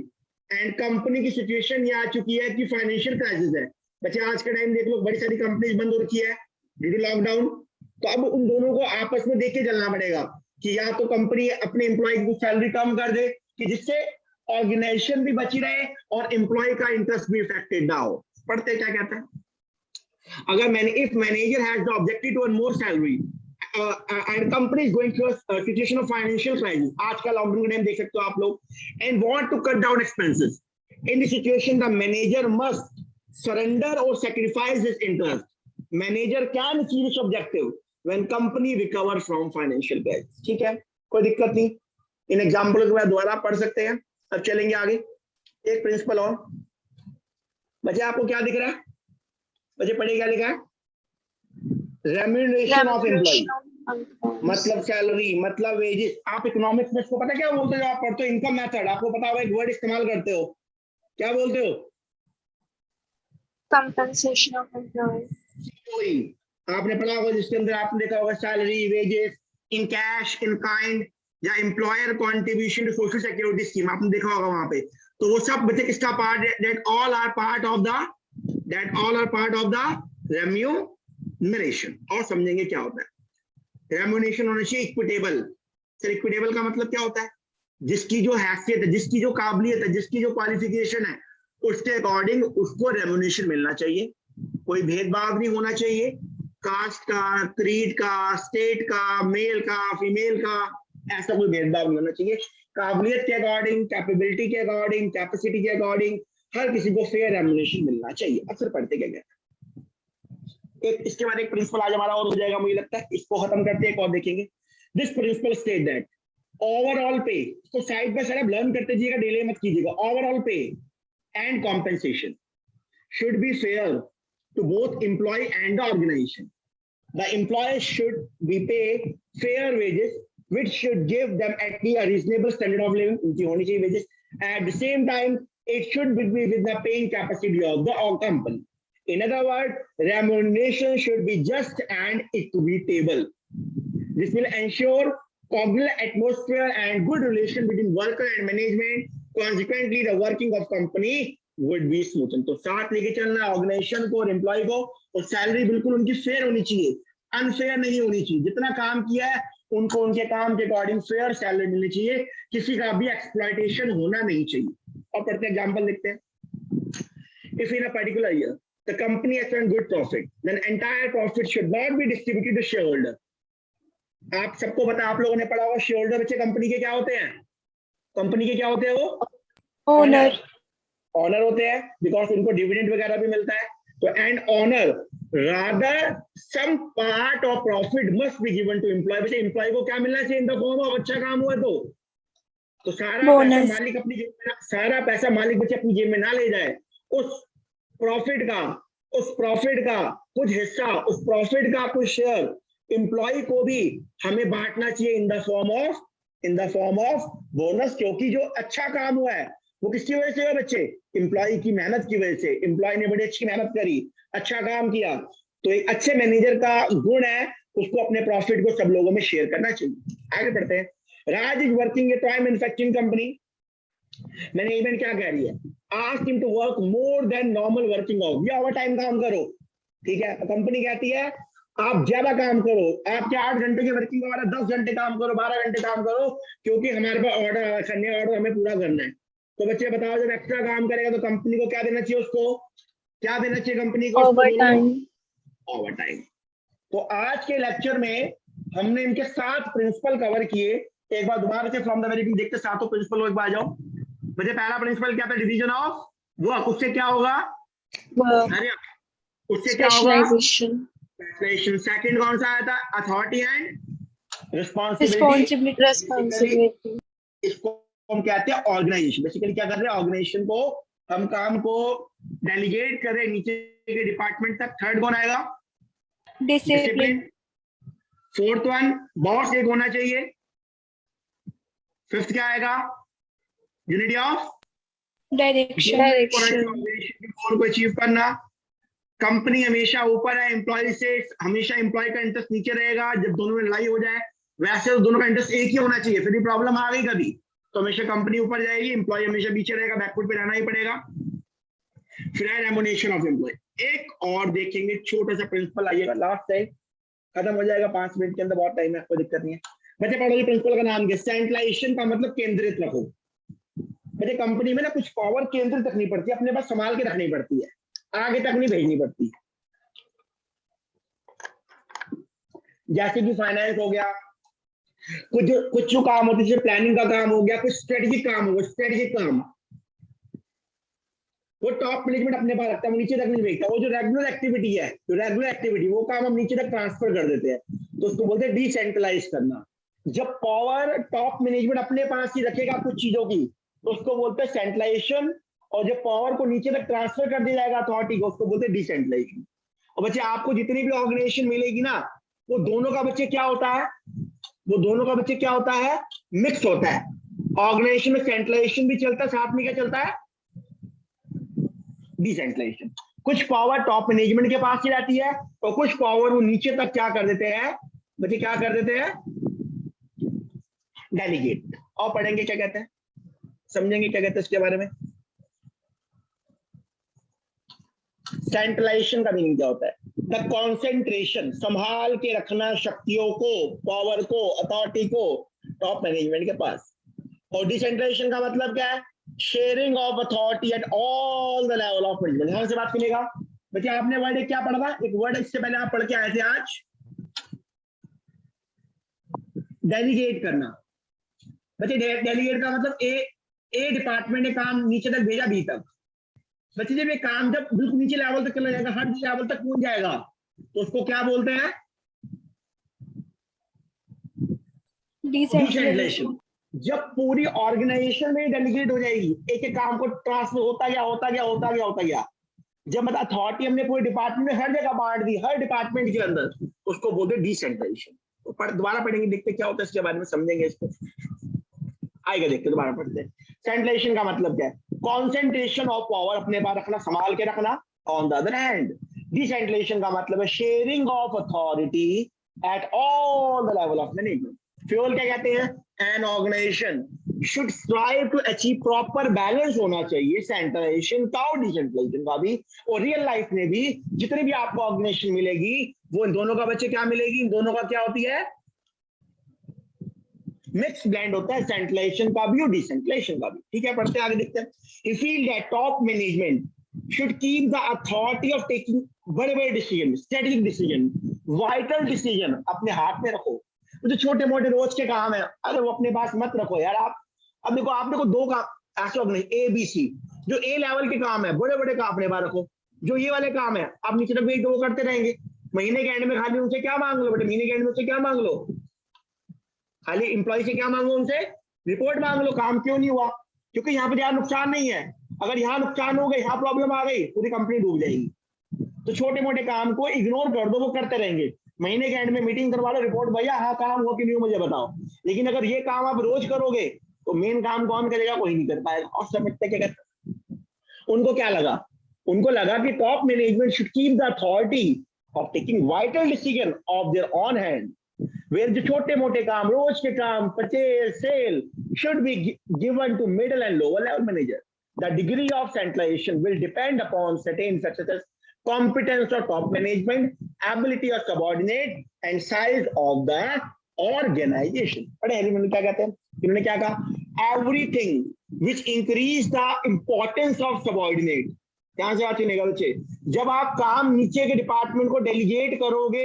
and company की सिचुएशन ये आ चुकी है कि फाइनेंशियल क्राइसिस है, बच्चे आज के टाइम देख लो, बड़ी सारी कंपनीज बंद हो रखी है ड्यू टू लॉकडाउन, तो अब उन दोनों को आपस में देख के चलना पड़ेगा कि या तो कंपनी अपने एम्प्लॉय की सैलरी कम कर दे कि जिससे ऑर्गेनाइजेशन भी बची रहे और एम्प्लॉय का इंटरेस्ट भी इफेक्टेड ना हो। पढ़ते क्या कहता है? अगर if manager has the objective to earn more salary and company is going through a situation of financial crisis, आज का लॉकडाउन का टाइम देख सकते हो आप लोग, and want to cut down expenses, in this situation the manager must surrender or sacrifice his interest. Manager can achieve its objective, when company recover from financial crisis. ठीक है, कोई दिक्कत नहीं, इन एग्जाम्पल के बाद दोबारा पढ़ सकते हैं। अब चलेंगे आगे, एक प्रिंसिपल और। बच्चे आपको क्या दिख रहा है? बच्चे पढ़े क्या लिखा है? रेम्यूनरेशन ऑफ एम्प्लॉय, मतलब सैलरी, मतलब वेजेस। आप इकोनॉमिक्स में इसको पता क्या बोलते हो? आप पढ़ते हो इनकम मेथड, आपको पता होगा एक वर्ड इस्तेमाल करते हो, क्या बोलते हो? Compensation of employee. वही आपने पढ़ा होगा, जिसके अंदर आपने देखा होगा salary, wages, in cash, in kind, या employer contribution to social security scheme, आपने देखा होगा वहां पे। तो वो सब बच्चे किसका पार्ट है? That all are part of the remuneration. और समझेंगे क्या होता है रेम्यूनरेशन होना चाहिए इक्विटेबल। सर इक्विटेबल का मतलब क्या होता है? जिसकी जो हैसियत है, जिसकी जो काबिलियत है, जिसकी जो क्वालिफिकेशन है, उसके अकॉर्डिंग उसको रेम्यूनरेशन मिलना चाहिए। कोई भेदभाव नहीं होना चाहिए, कास्ट का, क्रीड का, स्टेट का, मेल का, फीमेल का, ऐसा कोई भेदभाव नहीं होना चाहिए। काबिलियत के अकॉर्डिंग, कैपेबिलिटी के अकॉर्डिंग, कैपेसिटी के अकॉर्डिंग हर किसी को फेयर रेम्यूनरेशन मिलना चाहिए। अक्सर पढ़ते क्या गया। एक इसके बाद एक प्रिंसिपल आज हमारा और हो जाएगा, मुझे लगता है इसको खत्म करते हैं, एक और देखेंगे। This principle state that overall पे, इसको साइड बाय साइड लर्न करते जाइएगा, डिले मत कीजिएगा। ओवरऑल पे and compensation should be fair to both employee and the organization. The employees should be paid fair wages, which should give them at least a reasonable standard of living. उनकी होनी चाहिए wages. At the same time, it should be with the paying capacity of the company. In other words, remuneration should be just and equitable. This will ensure congruent atmosphere and good relation between worker and management. Consequently, the working of company would be smooth. तो साथ लेके चलना organisation को और employ को, और salary बिल्कुल उनकी फेयर होनी चाहिए, अनफेयर नहीं होनी चाहिए। जितना काम किया है उनको उनके काम के अकॉर्डिंग फेयर सैलरी मिलनी चाहिए, किसी का भी एक्सप्लॉयटेशन होना नहीं चाहिए। और पढ़ते एग्जांपल देखते हैं। If in a particular year the company has earned good profit, then entire profit should not be distributed to shareholder. आप सबको पता, आप लोगों ने पढ़ा होगा शेयर होल्डर बच्चे कंपनी के क्या होते हैं? कंपनी के क्या होते हैं? वो ओनर ऑनर होते हैं, बिकॉज उनको डिविडेंड वगैरह भी मिलता है। तो and honour rather some part of profit must be given to employee. वैसे एम्प्लॉय को क्या मिलना चाहिए इन द फॉर्म ऑफ अच्छा काम हुआ तो सारा पैसा मालिक अपनी जेब में, सारा पैसा मालिक बच्चे अपनी जेब में ना ले जाए। उस प्रॉफिट का कुछ हिस्सा, उस प्रॉफिट का कुछ शेयर एम्प्लॉय को भी हमें बांटना चाहिए in the form of bonus. क्योंकि जो अच्छा काम हुआ है वो किसकी वजह से है बच्चे? एम्प्लॉय की मेहनत की वजह से। एम्प्लॉय ने बड़ी अच्छी मेहनत करी, अच्छा काम किया, तो एक अच्छे मैनेजर का गुण है उसको अपने प्रॉफिट को सब लोगों में शेयर करना चाहिए। आगे बढ़ते हैं। Raj is working a toy manufacturing company. Management क्या कह रही है? Ask him to work more than normal working hours, या ओवर टाइम काम करो। ठीक है, कंपनी कहती है आप ज्यादा काम करो, आपके 8 घंटे की वर्किंग आवर है, 10 घंटे काम करो, 12 घंटे काम करो, क्योंकि हमारे पास ऑर्डर हमें पूरा करना है। तो बच्चे बताओ, जब एक्स्ट्रा काम करेगा तो कंपनी को क्या देना चाहिए? उसको क्या देना चाहिए कंपनी को? Over time. तो आज के लेक्चर में हमने इनके 7 प्रिंसिपल कवर किए। एक बार दोबारा से फ्रॉम द वेरी बिगिनिंग देखते, 7 प्रिंसिपल एक बार आ जाओ। बच्चे पहला प्रिंसिपल क्या था? Division of work. उससे क्या होगा? उससे क्या होगा? स्पेशलाइजेशन। सेकंड कौन सा आया था? Authority and responsibility. इसको हम कहते हैं ऑर्गेनाइजेशन। बेसिकली क्या कर रहे हैं? ऑर्गेनाइजेशन को हम काम को डेलीगेट कर रहे हैं नीचे के डिपार्टमेंट तक। थर्ड कौन आएगा? डिसिप्लिन। फोर्थ वन बॉस एक होना चाहिए। फिफ्थ क्या आएगा? यूनिटी ऑफ डायरेक्शन को अचीव करना। कंपनी हमेशा ऊपर है एम्प्लॉय से, हमेशा एम्प्लॉय का इंटरेस्ट नीचे रहेगा। जब दोनों में लड़ाई हो जाए, वैसे तो दोनों का इंटरेस्ट एक ही होना चाहिए। फिर प्रॉब्लम आ गई कभी तो हमेशा कंपनी ऊपर जाएगी, एम्प्लॉय हमेशा पीछे रहेगा, बैकफुट पे रहना ही पड़ेगा। फिर है रेम्यूनरेशन ऑफ एम्प्लॉय। एक और देखेंगे छोटा सा प्रिंसिपल, आइएगा लास्ट है, खत्म हो जाएगा 5 मिनट के अंदर, बहुत टाइम है, कोई दिक्कत नहीं है। बच्चे पढ़ोगे प्रिंसिपल का नाम क्या? सेंट्रलाइजेशन का मतलब केंद्रित रखो। बच्चे कंपनी में ना कुछ पावर केंद्रित रखनी पड़ती है, अपने पास संभाल के रखनी पड़ती है, आगे तक नहीं भेजनी पड़ती। जैसे कि फाइनेंस हो गया, कुछ जो काम होते हैं, प्लानिंग का काम हो गया, कुछ स्ट्रेटेजिक काम हो गया, स्ट्रेटेजिक काम वो टॉप मैनेजमेंट अपने पास रखता है, वो नीचे तक नहीं भेजता। वो जो रेगुलर एक्टिविटी है, वो काम हम नीचे तक ट्रांसफर कर देते हैं। तो उसको बोलते हैं डिसेंट्रलाइज करना। जब पावर टॉप मैनेजमेंट अपने पास ही रखेगा कुछ चीजों की तो उसको बोलते हैं सेंट्रलाइजेशन, और जब पावर को नीचे तक ट्रांसफर कर दिया जाएगा अथॉरिटी को उसको बोलते हैं डिसेंट्रलाइजेशन। और बच्चे आपको जितनी भी ऑर्गेनाइजेशन मिलेगी ना वो दोनों का बच्चे क्या होता है, वो दोनों का बच्चे क्या होता है, मिक्स होता है। ऑर्गेनाइजेशन में सेंट्रलाइजेशन भी चलता है, साथ में क्या चलता है, डिसेंट्रलाइजेशन। कुछ पावर टॉप मैनेजमेंट के पास ही रहती है और कुछ पावर वो नीचे तक क्या कर देते हैं बच्चे, क्या कर देते हैं, डेलीगेट। और पढ़ेंगे क्या कहते हैं, समझेंगे क्या कहते हैं इसके बारे में। सेंट्रलाइजेशन का मीनिंग क्या होता है, द कॉन्सेंट्रेशन, संभाल के रखना शक्तियों को, पावर को, अथॉरिटी को टॉप मैनेजमेंट के पास। और डिसेंट्रलाइजेशन का मतलब क्या है, sharing of authority at all the level of management. ध्यान से बात सुनिएगा बच्चे, आपने वर्ड क्या पढ़ा था, एक वर्ड इससे पहले आप पढ़ के आए थे आज, डेलीगेट करना। बच्चे डेलीगेट का मतलब ए डिपार्टमेंट ने काम नीचे तक भेजा बी तक। बच्चे जब ये काम जब बिल्कुल नीचे लेवल तक चला जाएगा, हर लेवल तक पहुंच जाएगा तो उसको क्या बोलते हैं, डिसेंट्रलाइजेशन। जब पूरी ऑर्गेनाइजेशन में डेलीगेट हो जाएगी, एक एक काम को ट्रांसफर होता गया, जब मतलब अथॉरिटी हमने पूरे डिपार्टमेंट में हर जगह बांट दी, हर डिपार्टमेंट के अंदर, उसको बोलते हैं डिसेंट्रलाइजेशन। तो दोबारा पढ़ेंगे, देखते क्या होता है इसके बारे में, समझेंगे इसको, आएगा देखते, दोबारा पढ़ते हैं। सेंट्रलाइजेशन का मतलब क्या है, कॉन्सेंट्रेशन ऑफ पावर, अपने पास रखना, संभाल के रखना। On the other hand decentralization का मतलब है sharing of authority at all the level of management. Fayol क्या कहते हैं, an organization should strive to achieve, proper balance होना चाहिए सेंट्रलाइजेशन का और डिसेंट्रलाइजेशन का भी। और रियल लाइफ में भी जितनी भी आपको ऑर्गेनाइजेशन मिलेगी वो इन दोनों का बच्चे क्या मिलेगी, इन दोनों का क्या होती है, मिक्स ब्लेंड होता है, सेंट्रलाइजेशन का भी और डिसेंट्रलाइजेशन का भी। ठीक है, पढ़ते आगे देखते हैं। You feel that top management should keep the authority of taking बड़े बड़े decision, strategic decision, vital decision अपने हाथ में रखो। जो छोटे मोटे रोज के काम है अरे वो अपने पास मत रखो यार। आप अब देखो, आप देखो दो काम ऐसे नहीं, ए बी सी, जो ए लेवल के काम है बड़े बड़े काम अपने पास रखो, जो ये वाले काम है आप नीचे तक भी वो करते रहेंगे। महीने के एंड में खाली उनसे क्या मांग लो बेटे, महीने के एंड में उनसे क्या मांग लो, खाली इंप्लॉय से क्या मांगो, उनसे रिपोर्ट मांग लो, काम क्यों नहीं हुआ, क्योंकि यहाँ पे यहाँ नुकसान नहीं है। अगर यहाँ नुकसान हो गए, यहाँ प्रॉब्लम आ गई, पूरी कंपनी डूब जाएगी। तो छोटे मोटे काम को इग्नोर कर दो, वो करते रहेंगे। महीने के एंड में मीटिंग करवा लो, रिपोर्ट भैया हाँ काम हुआ कि नहीं मुझे बताओ। लेकिन अगर ये काम आप रोज करोगे तो मेन काम कौन करेगा, कोई नहीं कर पाएगा। और समझते क्या कहते, उनको क्या लगा, उनको लगा कि top management should keep the authority of taking vital decision of their on hand, where जो छोटे मोटे काम, रोज के काम, purchase, sale should be given to middle and lower level manager. The degree of centralization will depend upon certain factors, competence of top management, ability of subordinate and size of the organization। पढ़े element क्या कहते हैं, इन्होंने क्या कहा, everything which increase the importance of subordinate। ध्यान से बात सुनिएगा बच्चे, जब आप काम नीचे के डिपार्टमेंट को डेलीगेट करोगे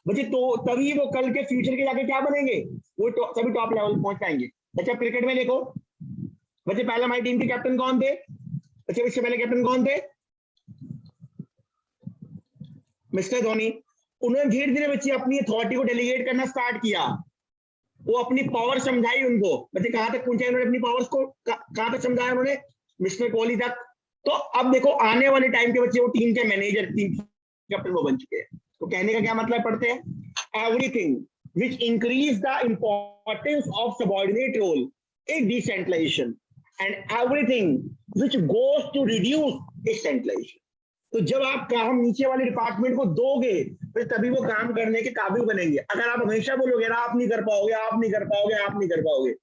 बच्चे तो तभी वो कल के फ्यूचर के जाके क्या बनेंगे, वो सभी टॉप लेवल पहुंच पाएंगे। बच्चे क्रिकेट में देखो बच्चे, पहले हमारी टीम के कैप्टन कौन थे बच्चे, इससे पहले कैप्टन कौन थे, मिस्टर धोनी। उन्होंने धीरे धीरे बच्चे अपनी अथॉरिटी को डेलीगेट करना स्टार्ट किया, वो अपनी पावर समझाई उनको। बच्चे कहां तक पहुंचे उन्होंने, अपनी पावर्स को कहां तक समझाया उन्होंने, मिस्टर कोहली तक। तो अब देखो आने वाले टाइम के बच्चे वो टीम के मैनेजर, टीम कैप्टन वो बन चुके हैं। तो कहने का क्या मतलब पढ़ते हैं, everything which increase the importance of subordinate role is decentralization and everything which goes to reduce is centralization. तो जब आप काम नीचे वाले डिपार्टमेंट को दोगे फिर तभी वो काम करने के काबिल बनेंगे। अगर आप हमेशा बोलोगे ना आप नहीं कर पाओगे, आप नहीं कर पाओगे, आप नहीं कर पाओगे,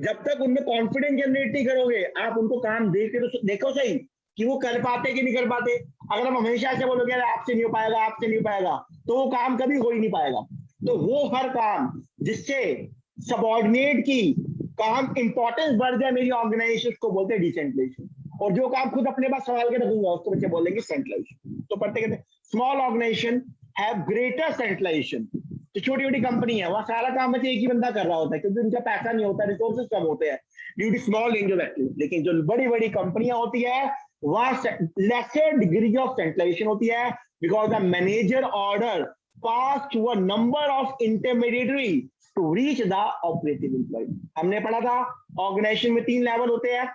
जब तक उनमें कॉन्फिडेंस जनरेट नहीं करोगे, आप उनको काम देके तो देखो सही कि वो कर पाते कि नहीं कर पाते। अगर हम हमेशा ऐसे बोलोगे आपसे नहीं हो पाएगा, आपसे नहीं हो पाएगा, तो वो काम कभी हो ही नहीं पाएगा। तो वो हर काम जिससे सबऑर्डिनेट की काम इंपॉर्टेंस बढ़ जाए मेरी ऑर्गेनाइजेशन को बोलते हैं डिसेंट्रलाइजेशन। और जो काम खुद अपने पास संभाल के रखूंगा उसको बच्चे बोलेंगे सेंट्रलाइजेशन। तो पढ़ते कहते हैं small organization have greater centralization. तो छोटी छोटी कंपनी है वहां सारा काम बच्चे एक ही बंदा कर रहा होता है क्योंकि उनका पैसा नहीं होता, रिसोर्सेज कम होते हैं due to small range of activity. लेकिन जो बड़ी बड़ी कंपनियां होती है वहां लेसर डिग्री ऑफ सेंट्रलाइजेशन होती है because the manager order pass through a number of intermediary to reach the operative employee. हमने पढ़ा था ऑर्गेनाइजेशन में 3 लेवल होते हैं,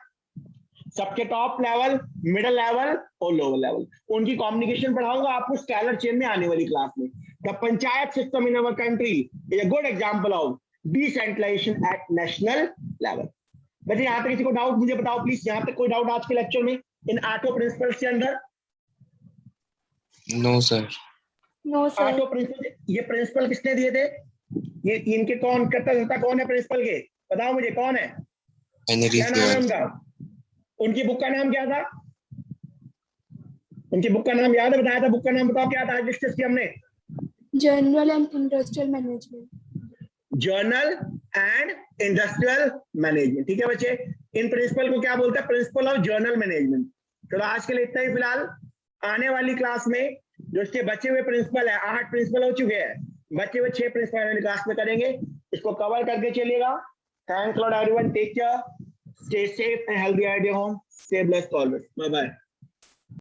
सबके टॉप लेवल, मिडिल लेवल और लोअर लेवल. उनकी कम्युनिकेशन पढ़ाऊंगा आपको स्केलर चेन में आने वाली क्लास में. The panchayat system in our country is a good example of decentralization at national level. बच्चे यहां तक किसी को डाउट मुझे बताओ प्लीज, यहां तक कोई डाउट आज के लेक्चर में इन 8 प्रिंसिपल्स के अंदर? No sir. No, sir. 8 principle, ये प्रिंसिपल किसने दिए थे? ये इनके कौन करता कौन है प्रिंसिपल के? बताओ मुझे कौन है, क्या नाम है उनका? उनकी बुक का नाम क्या था? उनकी बुक का नाम याद है? बताया था बुक का नाम, बताओ क्या था? आज डिस्कस किया हमने General and Industrial Management. Journal and industrial management. ठीक है बच्चे, इन प्रिंसिपल को क्या बोलते हैं? Principle of journal management. चलो आज के लिए इतना ही फिलहाल. आने वाली क्लास में जो इसके बचे हुए प्रिंसिपल है, 8 प्रिंसिपल हो चुके हैं, बचे हुए 6 प्रिंसिपल वाली क्लास में करेंगे. इसको कवर करके चलिएगा. Thanks lot everyone, take care, stay safe and healthy at your home, stay blessed always. Bye bye.